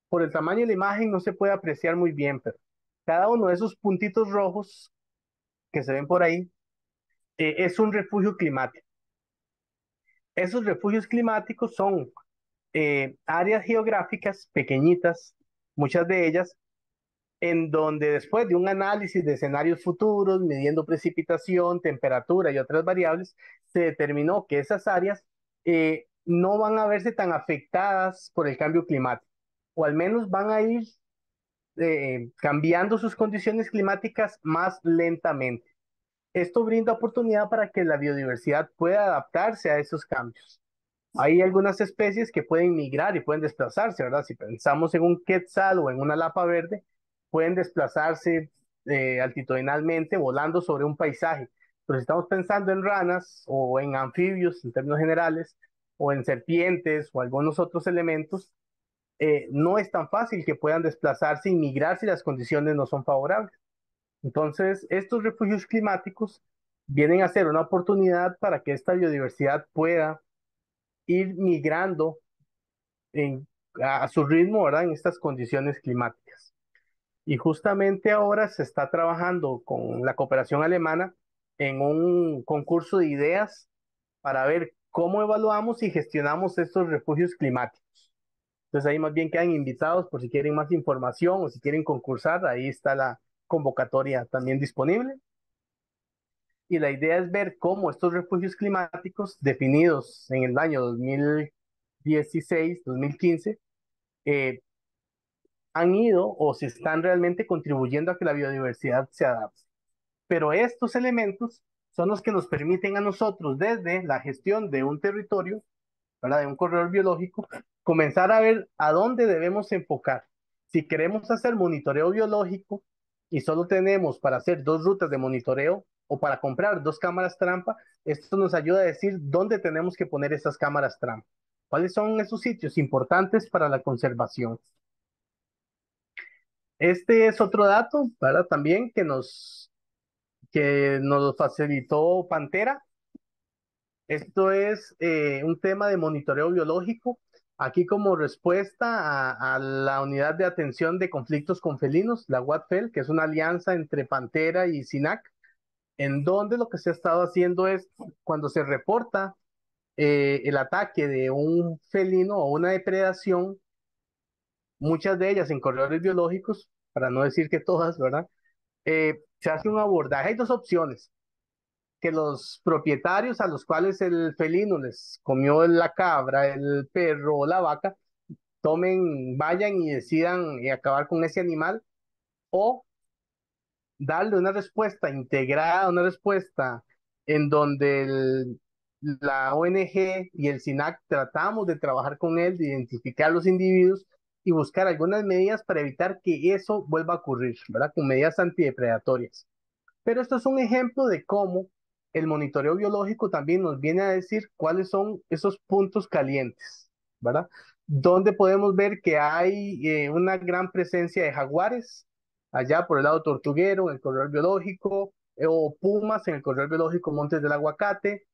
B: Por el tamaño de la imagen no se puede apreciar muy bien, pero cada uno de esos puntitos rojos que se ven por ahí es un refugio climático. Esos refugios climáticos son áreas geográficas pequeñitas, muchas de ellas, en donde después de un análisis de escenarios futuros, midiendo precipitación, temperatura y otras variables, se determinó que esas áreas no van a verse tan afectadas por el cambio climático, o al menos van a ir cambiando sus condiciones climáticas más lentamente. Esto brinda oportunidad para que la biodiversidad pueda adaptarse a esos cambios. Hay algunas especies que pueden migrar y pueden desplazarse, ¿verdad? Si pensamos en un quetzal o en una lapa verde, pueden desplazarse altitudinalmente volando sobre un paisaje. Pero si estamos pensando en ranas o en anfibios en términos generales, o en serpientes o algunos otros elementos, no es tan fácil que puedan desplazarse y migrar si las condiciones no son favorables. Entonces, estos refugios climáticos vienen a ser una oportunidad para que esta biodiversidad pueda ir migrando a su ritmo, ¿verdad? En estas condiciones climáticas. Y justamente ahora se está trabajando con la cooperación alemana en un concurso de ideas para ver cómo evaluamos y gestionamos estos refugios climáticos. Entonces ahí más bien quedan invitados por si quieren más información o si quieren concursar, ahí está la convocatoria también disponible. Y la idea es ver cómo estos refugios climáticos definidos en el año 2016, 2015, eh, han ido o si están realmente contribuyendo a que la biodiversidad se adapte. Pero estos elementos son los que nos permiten a nosotros, desde la gestión de un territorio, ¿verdad? De un corredor biológico, comenzar a ver a dónde debemos enfocar. Si queremos hacer monitoreo biológico y solo tenemos para hacer 2 rutas de monitoreo o para comprar 2 cámaras trampa, esto nos ayuda a decir dónde tenemos que poner esas cámaras trampa. ¿Cuáles son esos sitios importantes para la conservación? Este es otro dato, ¿verdad? También que nos facilitó Pantera. Esto es un tema de monitoreo biológico. Aquí como respuesta a la Unidad de Atención de Conflictos con Felinos, la UATFEL, que es una alianza entre Pantera y SINAC, en donde lo que se ha estado haciendo es, cuando se reporta el ataque de un felino o una depredación, muchas de ellas en corredores biológicos, para no decir que todas, ¿verdad? Se hace un abordaje. Hay dos opciones: que los propietarios a los cuales el felino les comió la cabra, el perro o la vaca, vayan y decidan acabar con ese animal, o darle una respuesta integrada, una respuesta en donde la ONG y el SINAC tratamos de trabajar con él, de identificar los individuos y buscar algunas medidas para evitar que eso vuelva a ocurrir, ¿verdad? Con medidas antidepredatorias. Pero esto es un ejemplo de cómo el monitoreo biológico también nos viene a decir cuáles son esos puntos calientes, ¿verdad? Donde podemos ver que hay una gran presencia de jaguares, allá por el lado tortuguero, en el corredor biológico, o pumas en el corredor biológico Montes del Aguacate.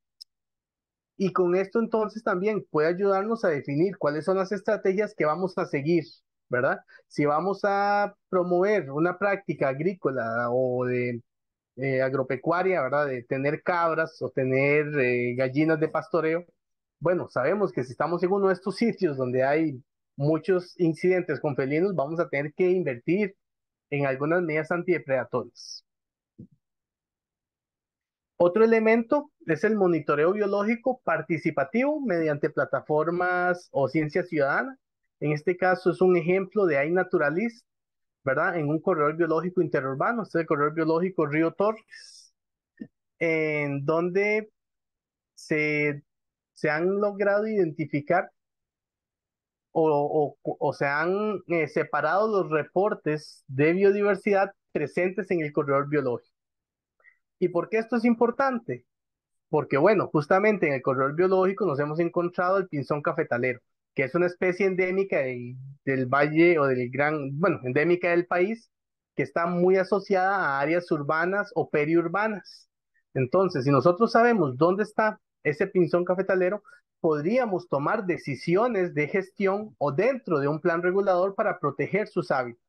B: Y con esto entonces también puede ayudarnos a definir cuáles son las estrategias que vamos a seguir, ¿verdad? Si vamos a promover una práctica agrícola o de agropecuaria, ¿verdad? De tener cabras o tener gallinas de pastoreo. Bueno, sabemos que si estamos en uno de estos sitios donde hay muchos incidentes con felinos, vamos a tener que invertir en algunas medidas antidepredatorias. Otro elemento es el monitoreo biológico participativo mediante plataformas o ciencia ciudadana. En este caso es un ejemplo de iNaturalist, ¿verdad? En un corredor biológico interurbano, este es el corredor biológico Río Torres, en donde se, se han logrado identificar o se han separado los reportes de biodiversidad presentes en el corredor biológico. ¿Y por qué esto es importante? Porque, bueno, justamente en el corredor biológico nos hemos encontrado el pinzón cafetalero, que es una especie endémica del valle o del bueno, endémica del país, que está muy asociada a áreas urbanas o periurbanas. Entonces, si nosotros sabemos dónde está ese pinzón cafetalero, podríamos tomar decisiones de gestión o dentro de un plan regulador para proteger sus hábitats,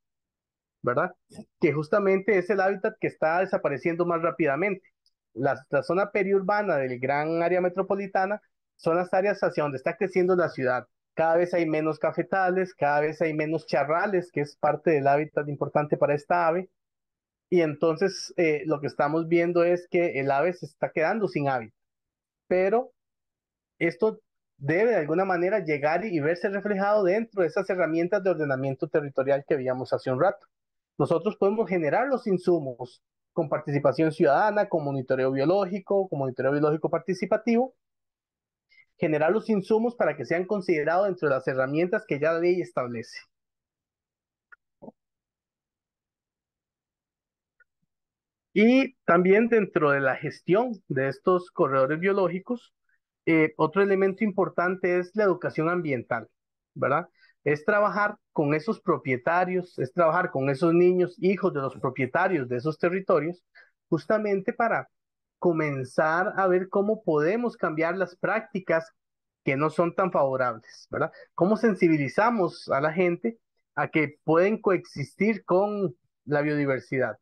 B: ¿verdad? Que justamente es el hábitat que está desapareciendo más rápidamente. La zona periurbana del gran área metropolitana son las áreas hacia donde está creciendo la ciudad. Cada vez hay menos cafetales, cada vez hay menos charrales, que es parte del hábitat importante para esta ave. Y entonces lo que estamos viendo es que el ave se está quedando sin hábitat. Pero esto debe de alguna manera llegar y verse reflejado dentro de esas herramientas de ordenamiento territorial que veíamos hace un rato. Nosotros podemos generar los insumos con participación ciudadana, con monitoreo biológico participativo, generar los insumos para que sean considerados dentro de las herramientas que ya la ley establece. Y también dentro de la gestión de estos corredores biológicos, otro elemento importante es la educación ambiental, ¿verdad? Es trabajar con esos propietarios, es trabajar con esos niños, hijos de los propietarios de esos territorios, justamente para comenzar a ver cómo podemos cambiar las prácticas que no son tan favorables, ¿verdad? ¿Cómo sensibilizamos a la gente a que pueden coexistir con la biodiversidad?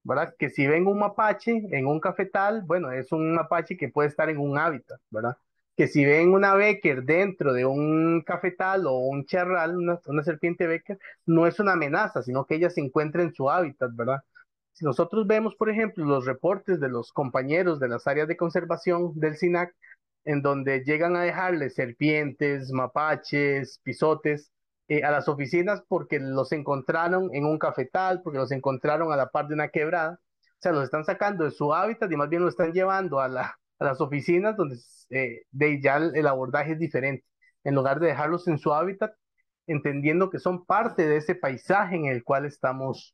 B: ¿Verdad? Que si ven un mapache en un cafetal, bueno, es un mapache que puede estar en un hábitat, ¿verdad? Que si ven una Becker dentro de un cafetal o un charral, una serpiente Becker, no es una amenaza, sino que ella se encuentra en su hábitat, ¿verdad? Si nosotros vemos, por ejemplo, los reportes de los compañeros de las áreas de conservación del SINAC, en donde llegan a dejarle serpientes, mapaches, pisotes, a las oficinas porque los encontraron en un cafetal, porque los encontraron a la par de una quebrada. O sea, los están sacando de su hábitat y más bien los están llevando a las oficinas donde ya el abordaje es diferente. En lugar de dejarlos en su hábitat, entendiendo que son parte de ese paisaje en el cual estamos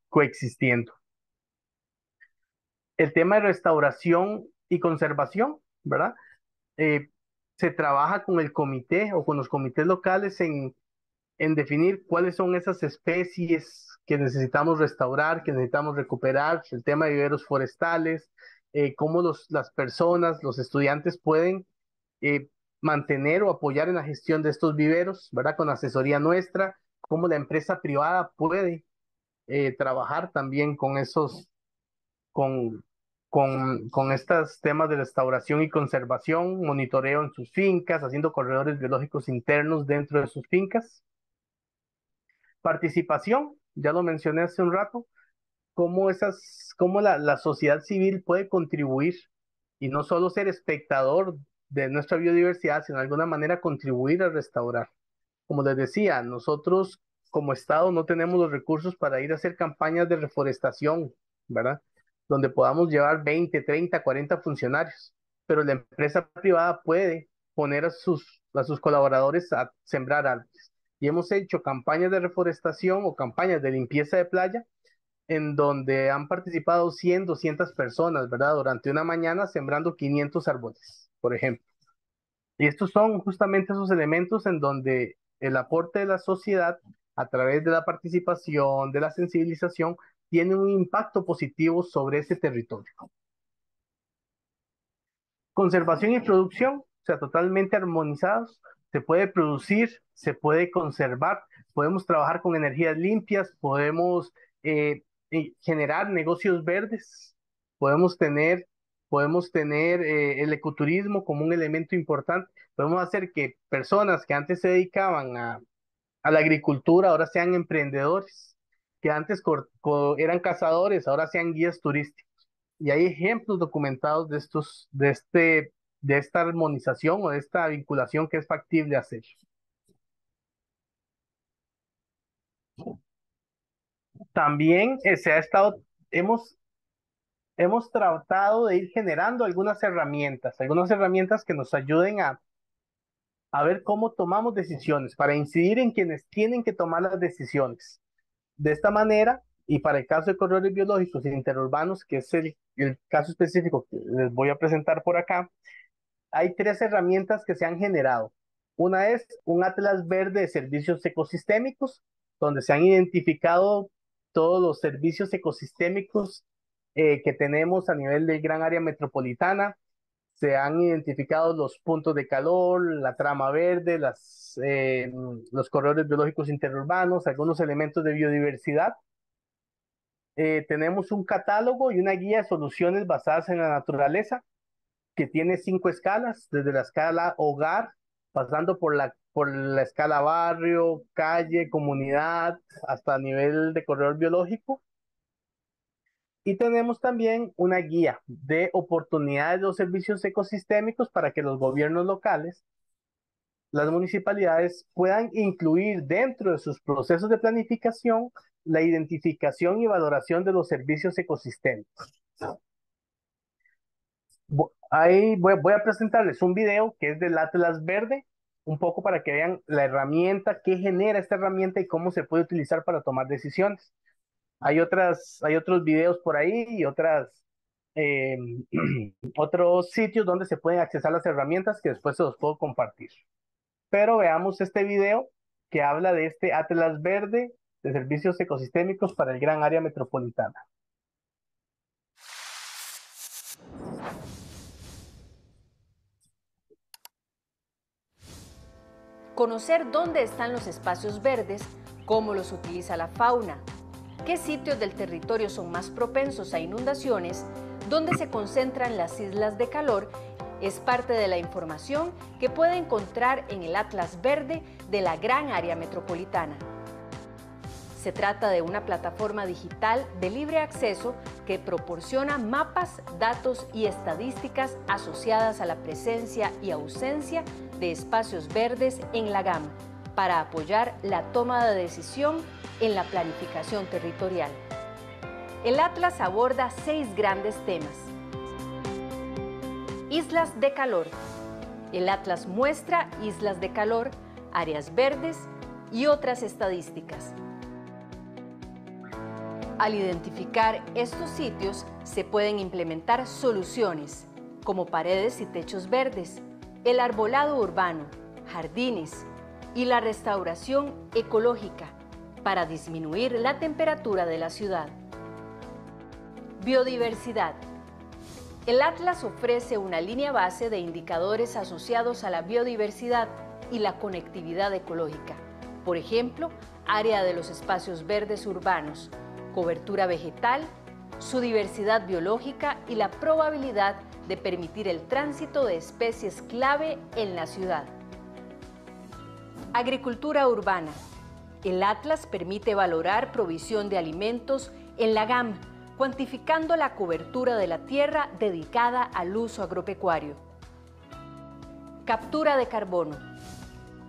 B: coexistiendo. El tema de restauración y conservación, ¿verdad? se trabaja con el comité o con los comités locales en definir cuáles son esas especies que necesitamos restaurar, que necesitamos recuperar, el tema de viveros forestales, cómo las personas, los estudiantes pueden eh, mantener o apoyar en la gestión de estos viveros, ¿verdad? Con asesoría nuestra, cómo la empresa privada puede trabajar también con esos, con, con estos temas de restauración y conservación, monitoreo en sus fincas, haciendo corredores biológicos internos dentro de sus fincas. Participación, ya lo mencioné hace un rato, cómo la sociedad civil puede contribuir y no solo ser espectador de nuestra biodiversidad, sino de alguna manera contribuir a restaurar. Como les decía, nosotros como Estado no tenemos los recursos para ir a hacer campañas de reforestación, ¿verdad? Donde podamos llevar 20, 30, 40 funcionarios, pero la empresa privada puede poner a sus colaboradores a sembrar árboles. Y hemos hecho campañas de reforestación o campañas de limpieza de playa en donde han participado 100, 200 personas, ¿verdad? Durante una mañana sembrando 500 árboles, por ejemplo. Y estos son justamente esos elementos en donde el aporte de la sociedad a través de la participación, de la sensibilización, tiene un impacto positivo sobre ese territorio. Conservación y producción, o sea, totalmente armonizados. Se puede producir, se puede conservar, podemos trabajar con energías limpias, podemos generar negocios verdes, podemos tener, podemos tener el ecoturismo como un elemento importante, podemos hacer que personas que antes se dedicaban a la agricultura ahora sean emprendedores, que antes eran cazadores, ahora sean guías turísticos. Y hay ejemplos documentados de esta armonización o de esta vinculación que es factible hacer. También hemos tratado de ir generando algunas herramientas que nos ayuden a ver cómo tomamos decisiones, para incidir en quienes tienen que tomar las decisiones. De esta manera, y para el caso de corredores biológicos interurbanos, que es el caso específico que les voy a presentar por acá, hay tres herramientas que se han generado. Una es un atlas verde de servicios ecosistémicos, donde se han identificado todos los servicios ecosistémicos que tenemos a nivel de gran área metropolitana. Se han identificado los puntos de calor, la trama verde, los corredores biológicos interurbanos, algunos elementos de biodiversidad. Tenemos un catálogo y una guía de soluciones basadas en la naturaleza que tiene 5 escalas, desde la escala hogar, pasando por la escala barrio, calle, comunidad, hasta nivel de corredor biológico. Y tenemos también una guía de oportunidades de los servicios ecosistémicos para que los gobiernos locales, las municipalidades, puedan incluir dentro de sus procesos de planificación la identificación y valoración de los servicios ecosistémicos. Ahí voy a presentarles un video que es del Atlas Verde, un poco para que vean la herramienta, qué genera esta herramienta y cómo se puede utilizar para tomar decisiones. Hay otros videos por ahí y eh, otros sitios donde se pueden accesar las herramientas que después se los puedo compartir. Pero veamos este video que habla de este Atlas Verde de servicios ecosistémicos para el gran área metropolitana.
H: Conocer dónde están los espacios verdes, cómo los utiliza la fauna, qué sitios del territorio son más propensos a inundaciones, dónde se concentran las islas de calor, es parte de la información que puede encontrar en el Atlas Verde de la gran área metropolitana. Se trata de una plataforma digital de libre acceso que proporciona mapas, datos y estadísticas asociadas a la presencia y ausencia de espacios verdes en la GAM para apoyar la toma de decisión en la planificación territorial. El Atlas aborda 6 grandes temas. Islas de calor. El Atlas muestra islas de calor, áreas verdes y otras estadísticas. Al identificar estos sitios, se pueden implementar soluciones, como paredes y techos verdes, el arbolado urbano, jardines y la restauración ecológica para disminuir la temperatura de la ciudad. Biodiversidad. El Atlas ofrece una línea base de indicadores asociados a la biodiversidad y la conectividad ecológica. Por ejemplo, área de los espacios verdes urbanos, cobertura vegetal, su diversidad biológica y la probabilidad de permitir el tránsito de especies clave en la ciudad. Agricultura urbana. El Atlas permite valorar provisión de alimentos en la GAM, cuantificando la cobertura de la tierra dedicada al uso agropecuario. Captura de carbono.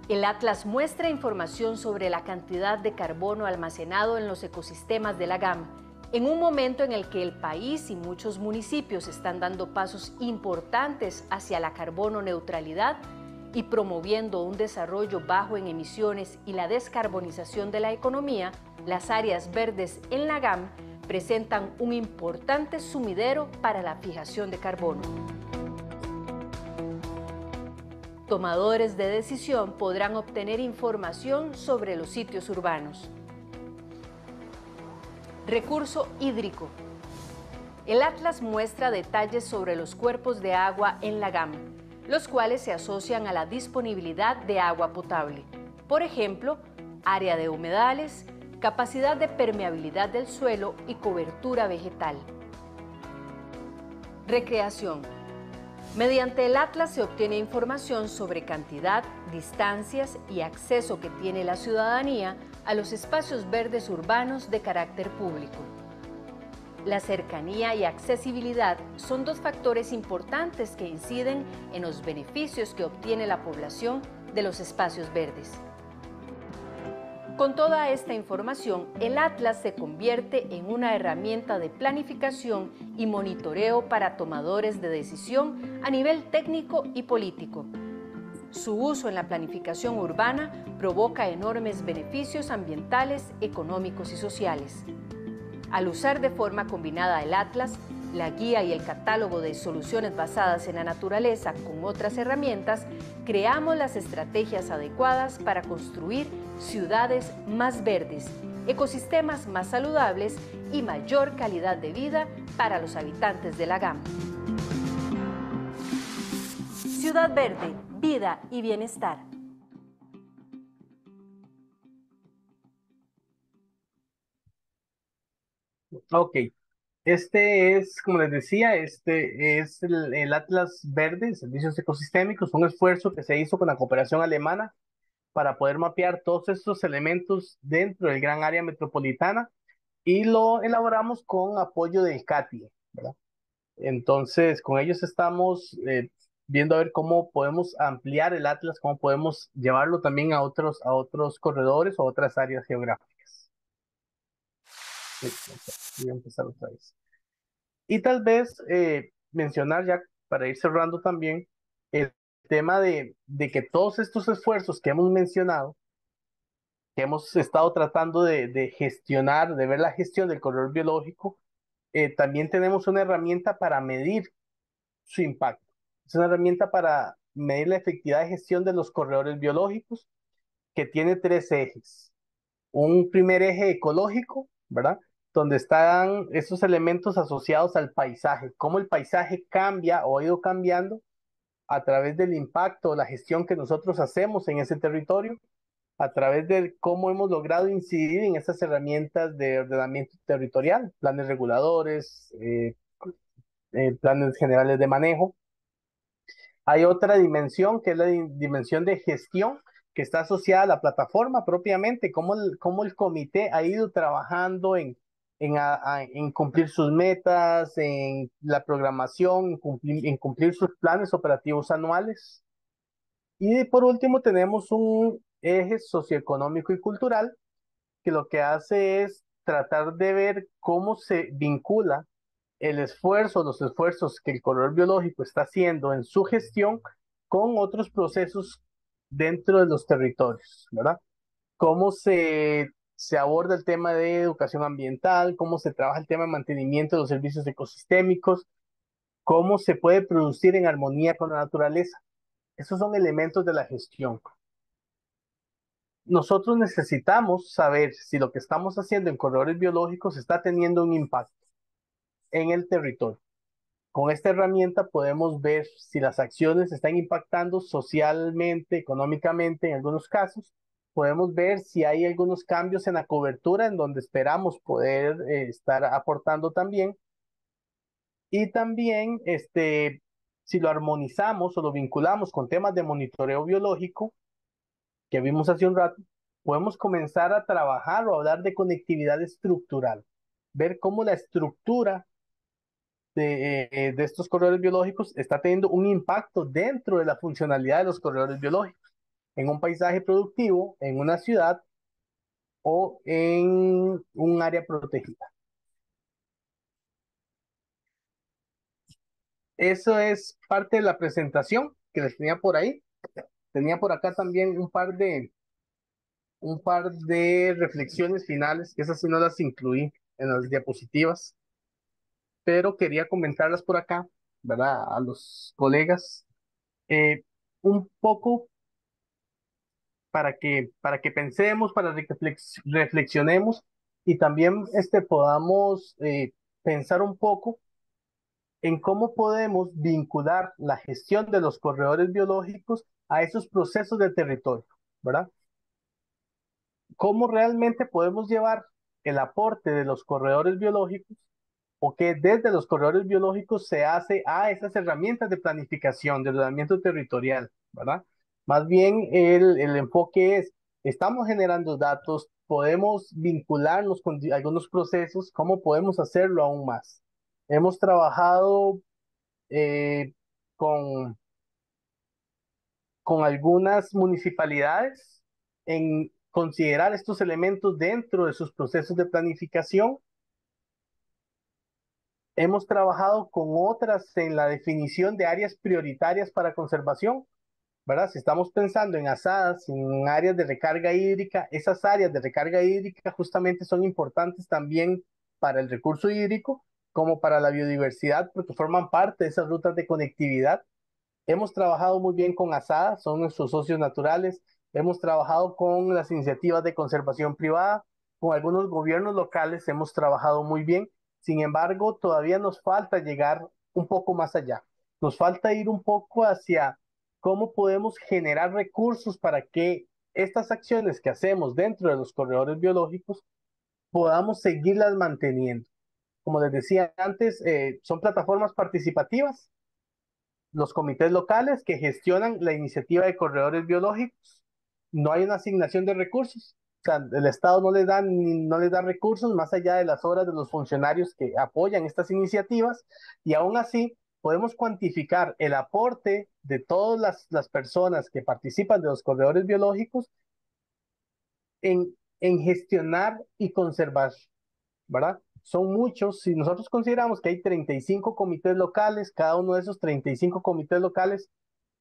H: El Atlas muestra información sobre la cantidad de carbono almacenado en los ecosistemas de la GAM, en un momento en el que el país y muchos municipios están dando pasos importantes hacia la carbono neutralidad y promoviendo un desarrollo bajo en emisiones y la descarbonización de la economía. Las áreas verdes en la GAM presentan un importante sumidero para la fijación de carbono. Tomadores de decisión podrán obtener información sobre los sitios urbanos. Recurso hídrico. El Atlas muestra detalles sobre los cuerpos de agua en la GAM, los cuales se asocian a la disponibilidad de agua potable. Por ejemplo, área de humedales, capacidad de permeabilidad del suelo y cobertura vegetal. Recreación. Mediante el Atlas se obtiene información sobre cantidad, distancias y acceso que tiene la ciudadanía a los espacios verdes urbanos de carácter público. La cercanía y accesibilidad son dos factores importantes que inciden en los beneficios que obtiene la población de los espacios verdes. Con toda esta información, el Atlas se convierte en una herramienta de planificación y monitoreo para tomadores de decisión a nivel técnico y político. Su uso en la planificación urbana provoca enormes beneficios ambientales, económicos y sociales. Al usar de forma combinada el Atlas, la guía y el catálogo de soluciones basadas en la naturaleza con otras herramientas, creamos las estrategias adecuadas para construir ciudades más verdes, ecosistemas más saludables y mayor calidad de vida para los habitantes de la GAM. Ciudad Verde, vida y bienestar.
B: Ok, este es, como les decía, este es el Atlas Verde, Servicios Ecosistémicos, un esfuerzo que se hizo con la cooperación alemana para poder mapear todos estos elementos dentro del gran área metropolitana y lo elaboramos con apoyo del CATIE, ¿verdad? Entonces, con ellos estamos viendo a ver cómo podemos ampliar el Atlas, cómo podemos llevarlo también a otros corredores o otras áreas geográficas. Voy a empezar otra vez. Y tal vez mencionar ya, para ir cerrando también, el tema de que todos estos esfuerzos que hemos mencionado, que hemos estado tratando de gestionar, de ver la gestión del corredor biológico, también tenemos una herramienta para medir su impacto. Es una herramienta para medir la efectividad de gestión de los corredores biológicos, que tiene tres ejes. Un primer eje ecológico, ¿verdad? Donde están esos elementos asociados al paisaje, cómo el paisaje cambia o ha ido cambiando a través del impacto o la gestión que nosotros hacemos en ese territorio, a través de cómo hemos logrado incidir en esas herramientas de ordenamiento territorial, planes reguladores, planes generales de manejo. Hay otra dimensión que es la dimensión de gestión que está asociada a la plataforma propiamente, cómo el comité ha ido trabajando en cumplir sus metas, en la programación, en cumplir sus planes operativos anuales. Y por último tenemos un eje socioeconómico y cultural que lo que hace es tratar de ver cómo se vincula los esfuerzos que el corredor biológico está haciendo en su gestión con otros procesos dentro de los territorios, ¿verdad? Cómo se aborda el tema de educación ambiental, cómo se trabaja el tema de mantenimiento de los servicios ecosistémicos, cómo se puede producir en armonía con la naturaleza. Esos son elementos de la gestión. Nosotros necesitamos saber si lo que estamos haciendo en corredores biológicos está teniendo un impacto en el territorio. Con esta herramienta podemos ver si las acciones están impactando socialmente, económicamente en algunos casos. Podemos ver si hay algunos cambios en la cobertura en donde esperamos poder estar aportando también. Y también si lo armonizamos o lo vinculamos con temas de monitoreo biológico que vimos hace un rato, podemos comenzar a trabajar o hablar de conectividad estructural, ver cómo la estructura de estos corredores biológicos está teniendo un impacto dentro de la funcionalidad de los corredores biológicos, en un paisaje productivo, en una ciudad o en un área protegida. Eso es parte de la presentación que les tenía por ahí. Tenía por acá también un par de reflexiones finales, que esas sí no las incluí en las diapositivas, pero quería comentarlas por acá, ¿verdad? A los colegas, un poco para que pensemos, para que reflexionemos y también podamos pensar un poco en cómo podemos vincular la gestión de los corredores biológicos a esos procesos de territorio, ¿verdad? ¿Cómo realmente podemos llevar el aporte de los corredores biológicos o que desde los corredores biológicos se hace a esas herramientas de planificación, de ordenamiento territorial, ¿verdad? Más bien el enfoque es, estamos generando datos, podemos vincularnos con algunos procesos, ¿cómo podemos hacerlo aún más? Hemos trabajado eh, con, con algunas municipalidades en considerar estos elementos dentro de sus procesos de planificación. Hemos trabajado con otras en la definición de áreas prioritarias para conservación, ¿verdad? Si estamos pensando en asadas, en áreas de recarga hídrica, esas áreas de recarga hídrica justamente son importantes también para el recurso hídrico, como para la biodiversidad, porque forman parte de esas rutas de conectividad. Hemos trabajado muy bien con ASADA, son nuestros socios naturales. Hemos trabajado con las iniciativas de conservación privada, con algunos gobiernos locales hemos trabajado muy bien. Sin embargo, todavía nos falta llegar un poco más allá. Nos falta ir un poco hacia cómo podemos generar recursos para que estas acciones que hacemos dentro de los corredores biológicos podamos seguirlas manteniendo. Como les decía antes, son plataformas participativas, los comités locales que gestionan la iniciativa de corredores biológicos. No hay una asignación de recursos. O sea, el Estado no les da recursos más allá de las horas de los funcionarios que apoyan estas iniciativas, y aún así podemos cuantificar el aporte de todas las personas que participan de los corredores biológicos en gestionar y conservar, ¿verdad? Son muchos. Si nosotros consideramos que hay 35 comités locales, cada uno de esos 35 comités locales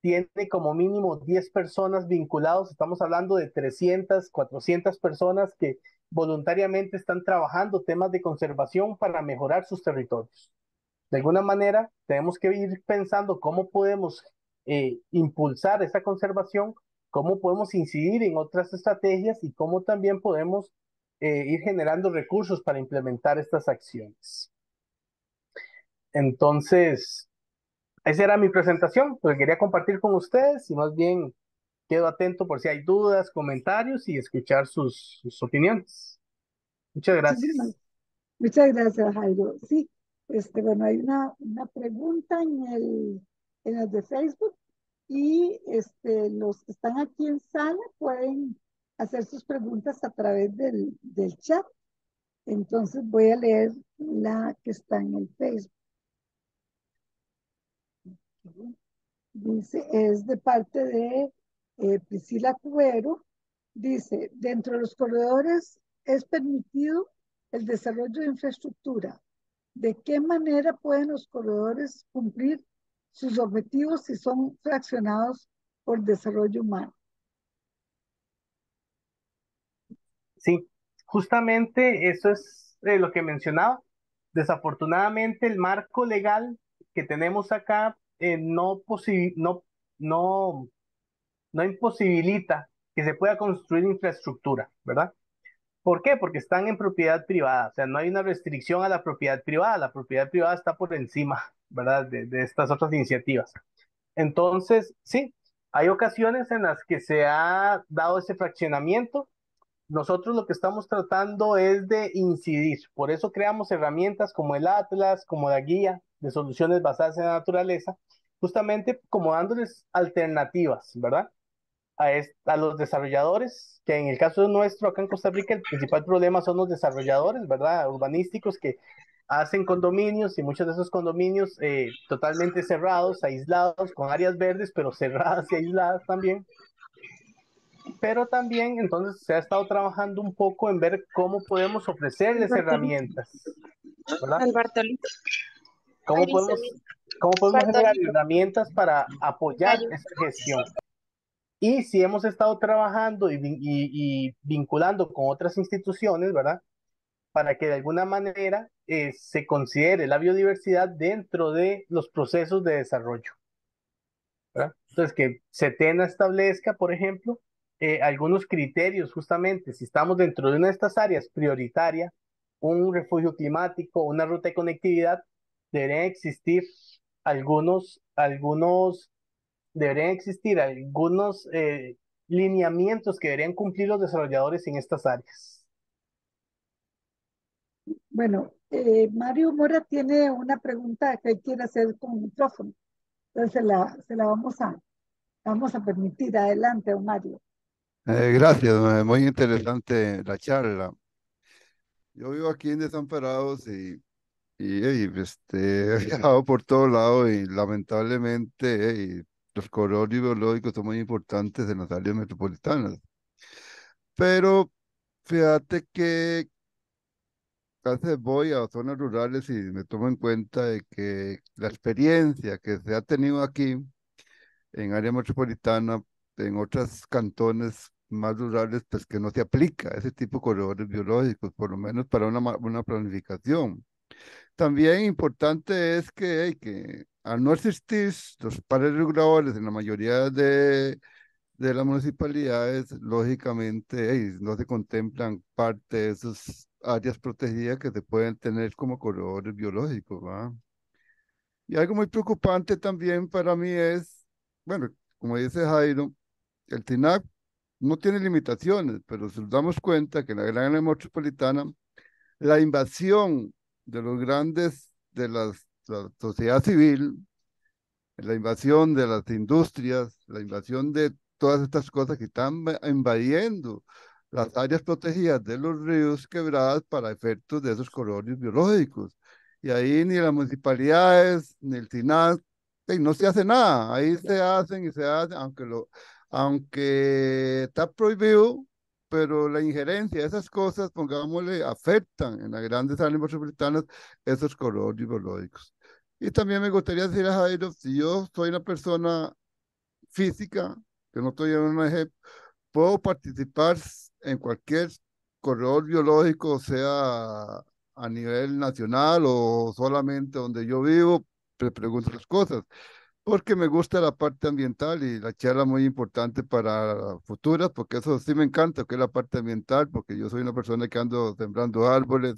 B: tiene como mínimo 10 personas vinculados, estamos hablando de 300, 400 personas que voluntariamente están trabajando temas de conservación para mejorar sus territorios. De alguna manera, tenemos que ir pensando cómo podemos impulsar esa conservación, cómo podemos incidir en otras estrategias y cómo también podemos ir generando recursos para implementar estas acciones. Entonces, esa era mi presentación, pues quería compartir con ustedes y más bien quedo atento por si hay dudas, comentarios y escuchar sus opiniones. Muchas
A: Muchísimas,
B: gracias.
A: muchas gracias, Jairo. Sí, bueno, hay una pregunta en el de Facebook y los que están aquí en sala pueden hacer sus preguntas a través del chat. Entonces voy a leer la que está en el Facebook. Dice, es de parte de Priscila Cubero. Dice, dentro de los corredores es permitido el desarrollo de infraestructura. ¿De qué manera pueden los corredores cumplir sus objetivos si son fraccionados por desarrollo humano?
B: Sí, justamente eso es lo que mencionaba. Desafortunadamente, el marco legal que tenemos acá no no imposibilita que se pueda construir infraestructura, ¿verdad? ¿Por qué? Porque están en propiedad privada, o sea, no hay una restricción a la propiedad privada está por encima, ¿verdad? De estas otras iniciativas. Entonces, sí, hay ocasiones en las que se ha dado ese fraccionamiento. Nosotros lo que estamos tratando es de incidir, por eso creamos herramientas como el Atlas, como la guía de soluciones basadas en la naturaleza, justamente como dándoles alternativas, ¿verdad? A los desarrolladores, que en el caso nuestro acá en Costa Rica el principal problema son los desarrolladores, ¿verdad? Urbanísticos que hacen condominios y muchos de esos condominios totalmente cerrados, aislados, con áreas verdes, pero cerradas y aisladas también. Pero también entonces se ha estado trabajando un poco en ver cómo podemos ofrecerles herramientas, ¿verdad?
I: El Bartolito.
B: ¿Cómo podemos, cómo podemos generar
I: Bartolito.
B: herramientas para apoyar
I: Gallo.
B: esa gestión? Y si hemos estado trabajando y vinculando con otras instituciones, ¿verdad? Para que de alguna manera se considere la biodiversidad dentro de los procesos de desarrollo, ¿verdad? Entonces, que SETENA establezca, por ejemplo, algunos criterios justamente, si estamos dentro de una de estas áreas prioritaria, un refugio climático, una ruta de conectividad, deberían existir algunos deberían existir algunos lineamientos que deberían cumplir los desarrolladores en estas áreas.
A: Bueno, Mario Mora tiene una pregunta que quiere hacer con el micrófono. Entonces se la vamos a permitir. Adelante, don Mario.
J: Gracias, muy interesante la charla. Yo vivo aquí en Desamparados he viajado por todos lados y lamentablemente los corredores biológicos son muy importantes en las áreas metropolitanas. Pero fíjate que a veces voy a zonas rurales y me tomo en cuenta de que la experiencia que se ha tenido aquí en área metropolitana, en otros cantones más rurales, pues que no se aplica ese tipo de corredores biológicos, por lo menos para una planificación. También importante es que al no existir los pares reguladores en la mayoría de las municipalidades, lógicamente no se contemplan parte de esas áreas protegidas que se pueden tener como corredores biológicos, ¿va? Y algo muy preocupante también para mí es, bueno, como dice Jairo, el TINAC no tiene limitaciones, pero si nos damos cuenta que en la gran área metropolitana, la invasión de los grandes, la sociedad civil, la invasión de las industrias, la invasión de todas estas cosas que están invadiendo las áreas protegidas de los ríos quebradas para efectos de esos corredores biológicos. Y ahí ni las municipalidades, ni el SINAC, no se hace nada. Ahí se hacen y se hacen, aunque está prohibido, pero la injerencia de esas cosas, pongámosle, afectan en las grandes áreas metropolitanas esos corredores biológicos. Y también me gustaría decir a Jairo, si yo soy una persona física, que no estoy en una ONG, puedo participar en cualquier corredor biológico, sea a nivel nacional o solamente donde yo vivo, pregunto las cosas, porque me gusta la parte ambiental y la charla muy importante para futuras, porque eso sí me encanta, que es la parte ambiental, porque yo soy una persona que ando sembrando árboles,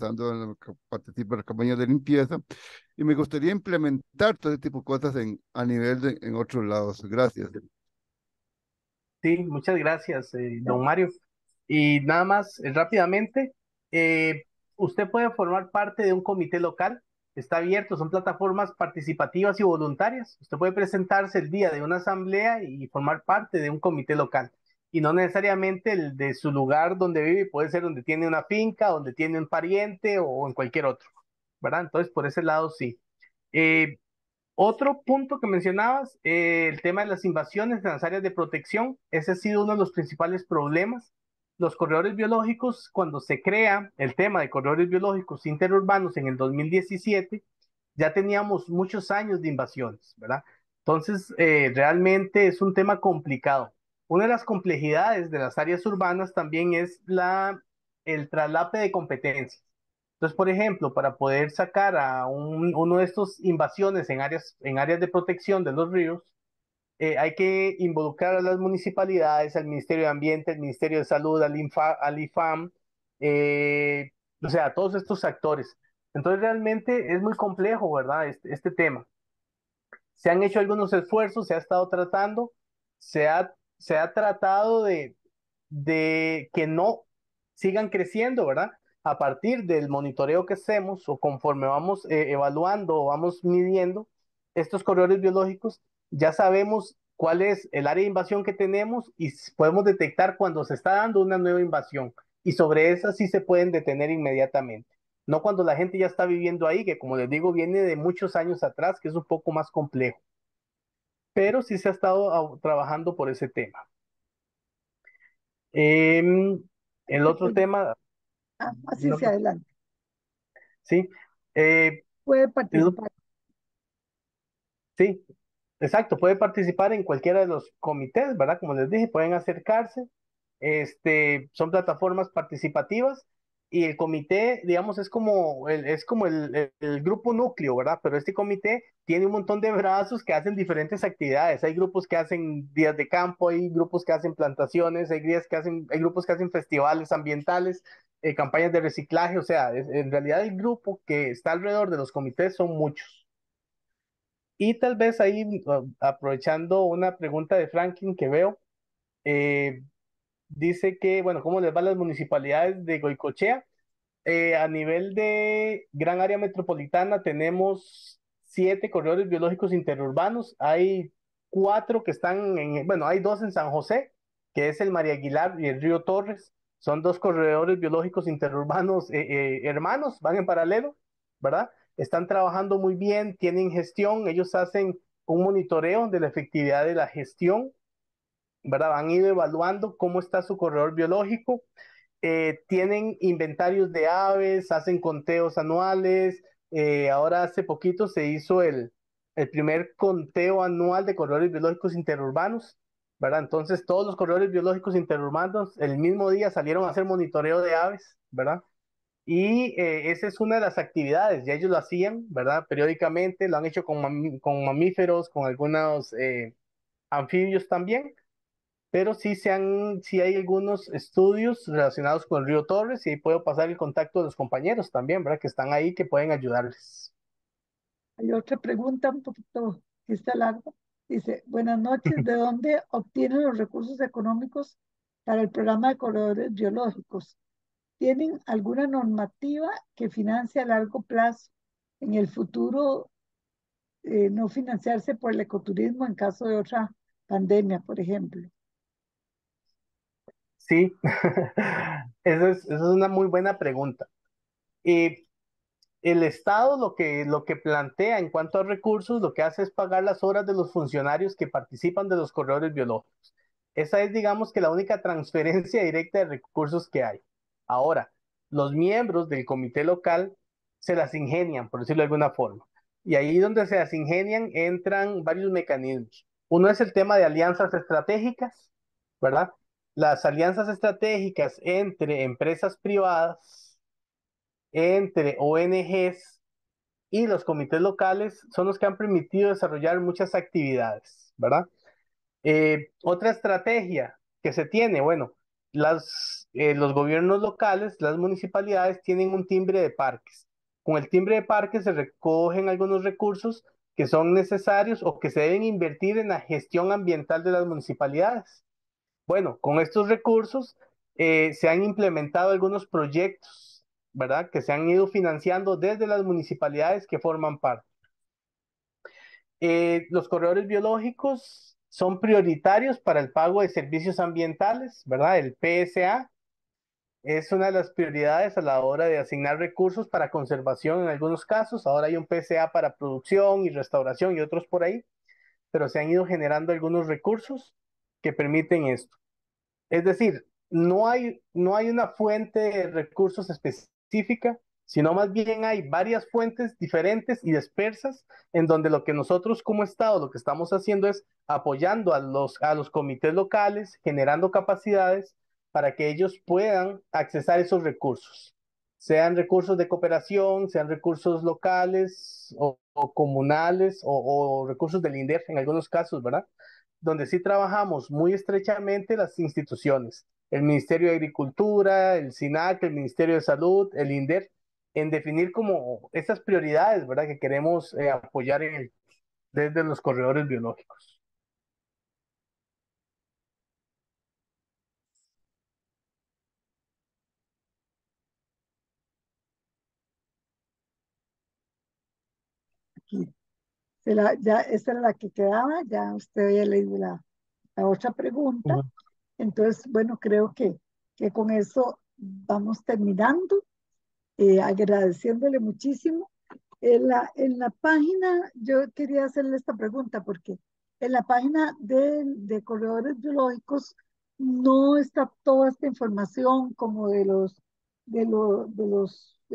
J: participo en las campañas de limpieza, y me gustaría implementar todo ese tipo de cosas a nivel en otros lados. Gracias.
B: Sí, muchas gracias, don Mario. Y nada más, rápidamente, usted puede formar parte de un comité local, está abierto, son plataformas participativas y voluntarias. Usted puede presentarse el día de una asamblea y formar parte de un comité local. Y no necesariamente el de su lugar donde vive, puede ser donde tiene una finca, donde tiene un pariente o en cualquier otro, ¿verdad? Entonces, por ese lado, sí. Eh, Otro punto que mencionabas, el tema de las invasiones en las áreas de protección, ese ha sido uno de los principales problemas. Los corredores biológicos, cuando se crea el tema de corredores biológicos interurbanos en el 2017, ya teníamos muchos años de invasiones, ¿verdad? Entonces, realmente es un tema complicado. Una de las complejidades de las áreas urbanas también es el traslape de competencias. Entonces, por ejemplo, para poder sacar a uno de estos invasiones en áreas de protección de los ríos, hay que involucrar a las municipalidades, al Ministerio de Ambiente, al Ministerio de Salud, al IFAM, eh, o sea, a todos estos actores. Entonces realmente es muy complejo, ¿verdad? Este tema. Se han hecho algunos esfuerzos, se ha estado tratando, se ha tratado de que no sigan creciendo, ¿verdad? A partir del monitoreo que hacemos o conforme vamos evaluando o vamos midiendo estos corredores biológicos, ya sabemos cuál es el área de invasión que tenemos y podemos detectar cuando se está dando una nueva invasión. Y sobre esa sí se pueden detener inmediatamente. No cuando la gente ya está viviendo ahí, que como les digo, viene de muchos años atrás, que es un poco más complejo. Pero sí se ha estado trabajando por ese tema. Em, el
A: Otra
B: otro
A: pregunta.
B: tema,
A: Así
B: no,
A: hacia adelante.
B: sí, eh,
A: Puede
B: el-
A: participar.
B: sí, exacto, puede participar en cualquiera de los comités, ¿verdad? Como les dije, pueden acercarse. Son plataformas participativas y el comité, digamos, es como el grupo núcleo, ¿verdad? Pero este comité tiene un montón de brazos que hacen diferentes actividades. Hay grupos que hacen días de campo, hay grupos que hacen plantaciones, hay grupos que hacen festivales ambientales, campañas de reciclaje, o sea, en realidad el grupo que está alrededor de los comités son muchos. Y tal vez ahí, aprovechando una pregunta de Franklin que veo, eh, dice que, bueno, ¿cómo les va a las municipalidades de Goicochea? A nivel de gran área metropolitana tenemos 7 corredores biológicos interurbanos. Hay 4 que están bueno, hay 2 en San José, que es el María Aguilar y el Río Torres. Son 2 corredores biológicos interurbanos hermanos, van en paralelo, ¿verdad? Están trabajando muy bien, tienen gestión, ellos hacen un monitoreo de la efectividad de la gestión, ¿verdad? Han ido evaluando cómo está su corredor biológico, tienen inventarios de aves, hacen conteos anuales. Ahora hace poquito se hizo el primer conteo anual de corredores biológicos interurbanos, ¿verdad? Entonces todos los corredores biológicos interurbanos el mismo día salieron a hacer monitoreo de aves, ¿verdad? Y esa es una de las actividades, ya ellos lo hacían, ¿verdad? Periódicamente, lo han hecho con mamíferos, con algunos anfibios también, pero sí hay algunos estudios relacionados con el río Torres y ahí puedo pasar el contacto de los compañeros también, ¿verdad? Que están ahí, que pueden ayudarles.
A: Hay otra pregunta un poquito que está larga. Dice, buenas noches, ¿de dónde obtienen los recursos económicos para el programa de corredores biológicos? ¿Tienen alguna normativa que financie a largo plazo en el futuro no financiarse por el ecoturismo en caso de otra pandemia, por ejemplo?
B: Sí, esa es una muy buena pregunta. Y el Estado lo que plantea en cuanto a recursos, lo que hace es pagar las horas de los funcionarios que participan de los corredores biológicos. Esa es, digamos, que la única transferencia directa de recursos que hay. Ahora, los miembros del comité local se las ingenian, por decirlo de alguna forma. Y ahí donde se las ingenian entran varios mecanismos. Uno es el tema de alianzas estratégicas, ¿verdad? Las alianzas estratégicas entre empresas privadas, entre ONGs y los comités locales son los que han permitido desarrollar muchas actividades, ¿verdad? Otra estrategia que se tiene, bueno, los gobiernos locales, las municipalidades tienen un timbre de parques. Con el timbre de parques se recogen algunos recursos que son necesarios o que se deben invertir en la gestión ambiental de las municipalidades. Bueno, con estos recursos se han implementado algunos proyectos, ¿verdad? Que se han ido financiando desde las municipalidades que forman parte. Los corredores biológicos son prioritarios para el pago de servicios ambientales, ¿verdad? El PSA es una de las prioridades a la hora de asignar recursos para conservación en algunos casos. Ahora hay un PSA para producción y restauración y otros por ahí, pero se han ido generando algunos recursos que permiten esto. Es decir, no hay una fuente de recursos específica, sino más bien hay varias fuentes diferentes y dispersas en donde lo que nosotros como Estado lo que estamos haciendo es apoyando a los comités locales, generando capacidades para que ellos puedan accesar esos recursos. sean recursos de cooperación, sean recursos locales o comunales o recursos del INDER en algunos casos, ¿verdad? Donde sí trabajamos muy estrechamente las instituciones, el Ministerio de Agricultura, el SINAC, el Ministerio de Salud, el INDER, en definir como esas prioridades, ¿verdad? Que queremos apoyar desde los corredores biológicos.
A: Aquí. Ya, esta era la que quedaba, ya usted había leído la otra pregunta.
B: Ujú.
A: Entonces, bueno, creo que con eso vamos terminando, agradeciéndole muchísimo. En la página, yo quería hacerle esta pregunta porque en la página de corredores biológicos no está toda esta información como de los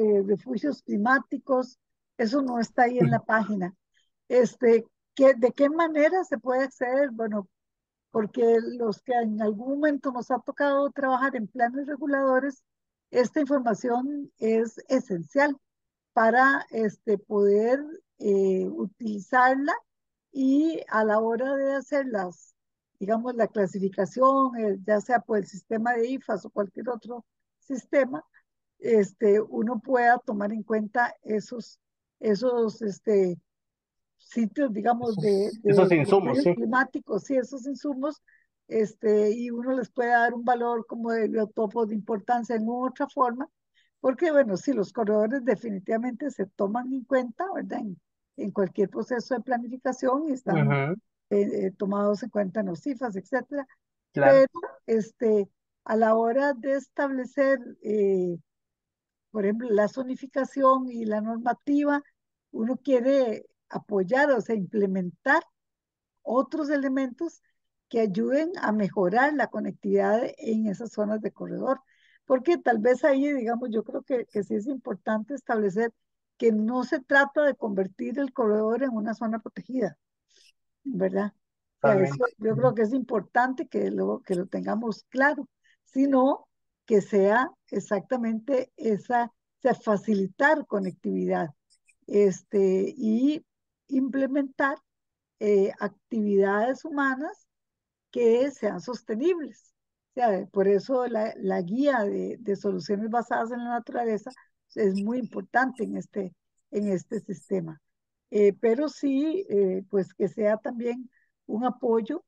A: refugios climáticos, eso no está ahí en la página. Este, ¿de qué manera se puede acceder? Bueno, porque los que en algún momento nos ha tocado trabajar en planes reguladores, esta información es esencial para poder utilizarla y a la hora de hacer digamos, la clasificación, ya sea por el sistema de IFAS o cualquier otro sistema, uno pueda tomar en cuenta esos sitios, digamos,
B: Esos
A: de
B: insumos,
A: refugios
B: sí.
A: climáticos y esos insumos, y uno les puede dar un valor como de biotopos de importancia en otra forma, porque, bueno, sí, los corredores definitivamente se toman en cuenta, ¿verdad? En cualquier proceso de planificación y están
B: Ujú,
A: tomados en cuenta en los CIFAS, etcétera,
B: claro.
A: pero a la hora de establecer por ejemplo, la zonificación y la normativa, uno quiere apoyar, o sea, implementar otros elementos que ayuden a mejorar la conectividad en esas zonas de corredor. Porque tal vez ahí, digamos, yo creo que sí es importante establecer que no se trata de convertir el corredor en una zona protegida, ¿verdad? O sea, eso
B: Totalmente.
A: yo creo que es importante que lo tengamos claro, sino que sea exactamente o sea, facilitar conectividad, y implementar actividades humanas que sean sostenibles. O sea, por eso la guía de soluciones basadas en la naturaleza es muy importante en este sistema. Pero sí, pues que sea también un apoyo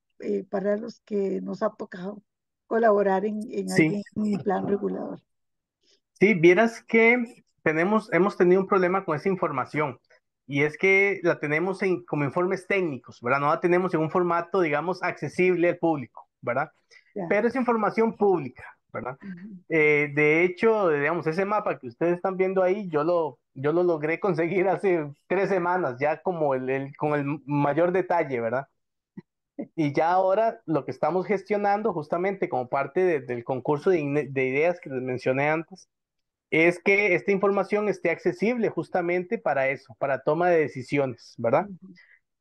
A: para los que nos ha tocado colaborar en
B: Sí,
A: algún plan regulador.
B: sí, vieras que hemos tenido un problema con esa información y es que la tenemos como informes técnicos, ¿verdad? No la tenemos en un formato, digamos, accesible al público, ¿verdad?
A: Ya.
B: Pero es información pública, ¿verdad?
A: Ujú.
B: De hecho, digamos, ese mapa que ustedes están viendo ahí, yo lo logré conseguir hace 3 semanas, ya como con el mayor detalle, ¿verdad? Y ya ahora lo que estamos gestionando justamente como parte del concurso de ideas que les mencioné antes, es que esta información esté accesible justamente para eso, para toma de decisiones, ¿verdad?
A: Ujú.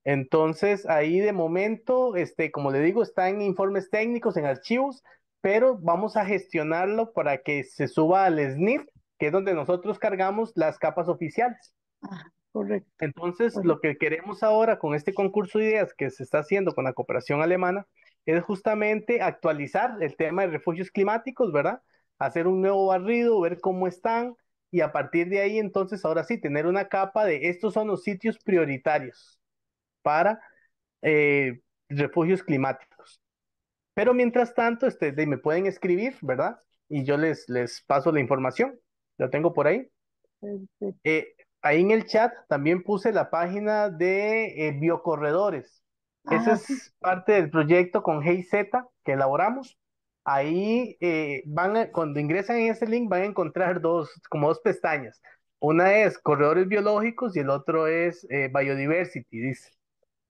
B: Entonces, ahí de momento, como le digo, está en informes técnicos, en archivos, pero vamos a gestionarlo para que se suba al SNIP, que es donde nosotros cargamos las capas oficiales.
A: Ah, correcto,
B: Entonces, lo
A: correcto.
B: que queremos ahora con este concurso de ideas que se está haciendo con la cooperación alemana es justamente actualizar el tema de refugios climáticos, ¿verdad? Hacer un nuevo barrido, ver cómo están y a partir de ahí, entonces, ahora sí, tener una capa de estos son los sitios prioritarios para refugios climáticos. Pero mientras tanto, me pueden escribir, ¿verdad? Y yo les paso la información. Lo tengo por ahí.
A: Perfecto.
B: Eh, Ahí en el chat también puse la página de biocorredores. Ese
A: Ah, sí.
B: es parte del proyecto con GIZ que elaboramos. Ahí cuando ingresan en ese link van a encontrar como dos pestañas. Una es corredores biológicos y el otro es biodiversity, dice.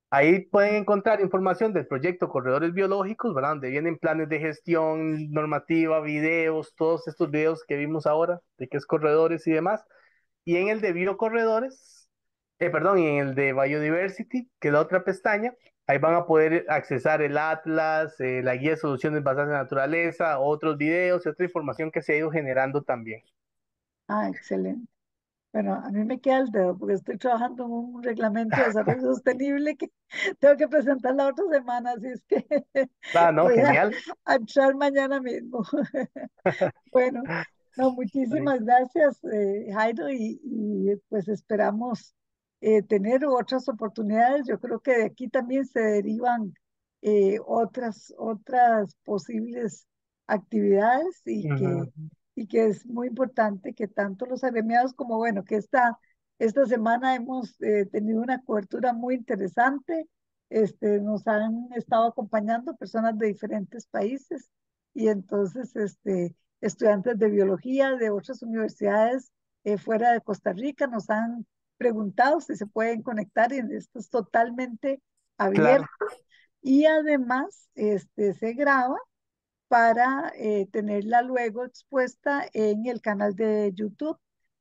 B: Ahí pueden encontrar información del proyecto Corredores Biológicos, ¿verdad? Donde vienen planes de gestión, normativa, videos, todos estos videos que vimos ahora, de qué es corredores y demás. Y en el de biocorredores, perdón, y en el de biodiversity, que es la otra pestaña, ahí van a poder accesar el atlas, la guía de soluciones basadas en la naturaleza, otros videos y otra información que se ha ido generando también.
A: Ah, excelente. Bueno, a mí me queda el dedo porque estoy trabajando en un reglamento de desarrollo sostenible que tengo que presentar la otra semana, así es que
B: Ah, no,
A: voy
B: genial.
A: a entrar mañana mismo. Bueno, no, muchísimas gracias, Jairo, pues esperamos tener otras oportunidades. Yo creo que de aquí también se derivan otras posibles actividades
B: Ujú.
A: y que es muy importante que tanto los agremiados como, bueno, que esta semana hemos tenido una cobertura muy interesante. Nos han estado acompañando personas de diferentes países y entonces, estudiantes de biología de otras universidades fuera de Costa Rica nos han preguntado si se pueden conectar y esto es totalmente abierto
B: Claro,
A: y además se graba para tenerla luego expuesta en el canal de YouTube.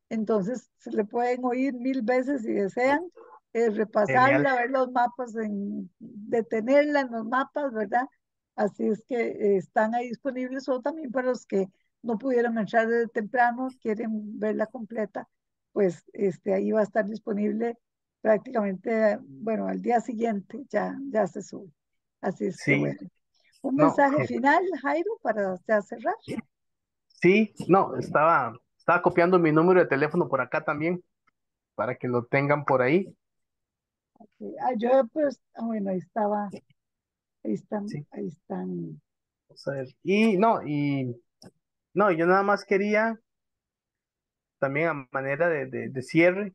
A: Entonces se le pueden oír 1000 veces si desean,
B: genial.
A: repasarla, ver los mapas, detenerla en los mapas, ¿verdad? Así es que están ahí disponibles o también para los que no pudieron entrar desde temprano, quieren verla completa, pues ahí va a estar disponible prácticamente, bueno, al día siguiente ya se sube. Así es que
B: Sí,
A: bueno. Un
B: no,
A: mensaje final, Jairo, para ya cerrar.
B: sí, no, estaba copiando mi número de teléfono por acá también, para que lo tengan por ahí.
A: Yo pues, bueno, ahí estaba,
B: Sí,
A: ahí están.
B: vamos a ver. No, yo nada más quería, también a manera de cierre,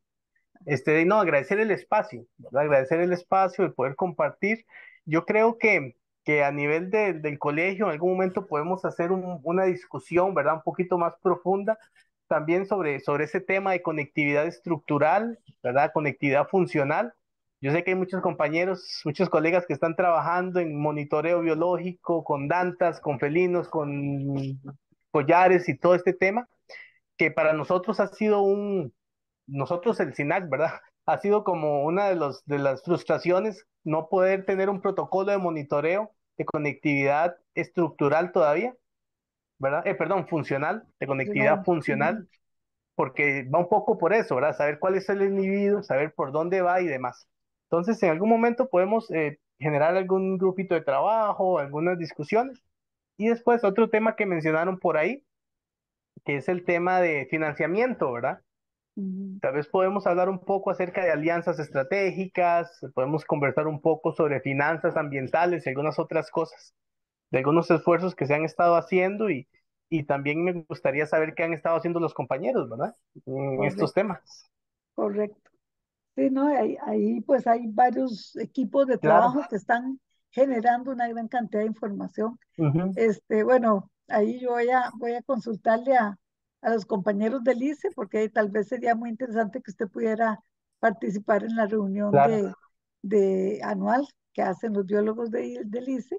B: no, agradecer el espacio, ¿verdad? Agradecer el espacio, el poder compartir. Yo creo que a nivel del colegio en algún momento podemos hacer una discusión, ¿verdad? Un poquito más profunda también sobre ese tema de conectividad estructural, ¿verdad? Conectividad funcional. Yo sé que hay muchos compañeros, muchos colegas que están trabajando en monitoreo biológico, con dantas, con felinos, con collares y todo este tema, que para nosotros ha sido nosotros el SINAC, ¿verdad? Ha sido como una de las frustraciones no poder tener un protocolo de monitoreo de conectividad estructural todavía, ¿verdad? Perdón, funcional, de conectividad
A: Funcional.
B: funcional, porque va un poco por eso, ¿verdad? Saber cuál es el individuo, saber por dónde va y demás. Entonces, en algún momento podemos generar algún grupito de trabajo, algunas discusiones. Y después otro tema que mencionaron por ahí, que es el tema de financiamiento, ¿verdad? Tal vez podemos hablar un poco acerca de alianzas estratégicas, podemos conversar un poco sobre finanzas ambientales y algunas otras cosas, de algunos esfuerzos que se han estado haciendo y también me gustaría saber qué han estado haciendo los compañeros, ¿verdad? En estos
A: Correcto,
B: temas.
A: correcto. Sí, ¿no? Ahí pues hay varios equipos de
B: Claro.
A: trabajo que están generando una gran cantidad de información.
B: Ujú.
A: Bueno, ahí yo voy a consultarle a los compañeros del ICE, porque tal vez sería muy interesante que usted pudiera participar en la reunión
B: Claro,
A: de anual que hacen los biólogos del ICE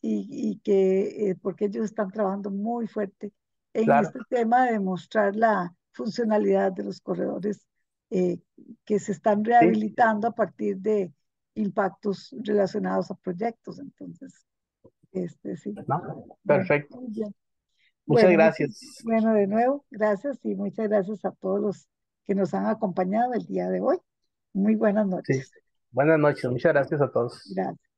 A: y que, porque ellos están trabajando muy fuerte en
B: claro.
A: este tema de mostrar la funcionalidad de los corredores eh, que se están
B: Sí,
A: rehabilitando a partir de impactos relacionados a proyectos. Entonces, sí.
B: ¿no?
A: Bueno,
B: Perfecto.
A: muy bien.
B: Muchas
A: Bueno,
B: gracias.
A: bueno, de nuevo, gracias y muchas gracias a todos los que nos han acompañado el día de hoy. Muy buenas
B: Sí.
A: noches.
B: Buenas noches. Muchas gracias a todos.
A: Gracias.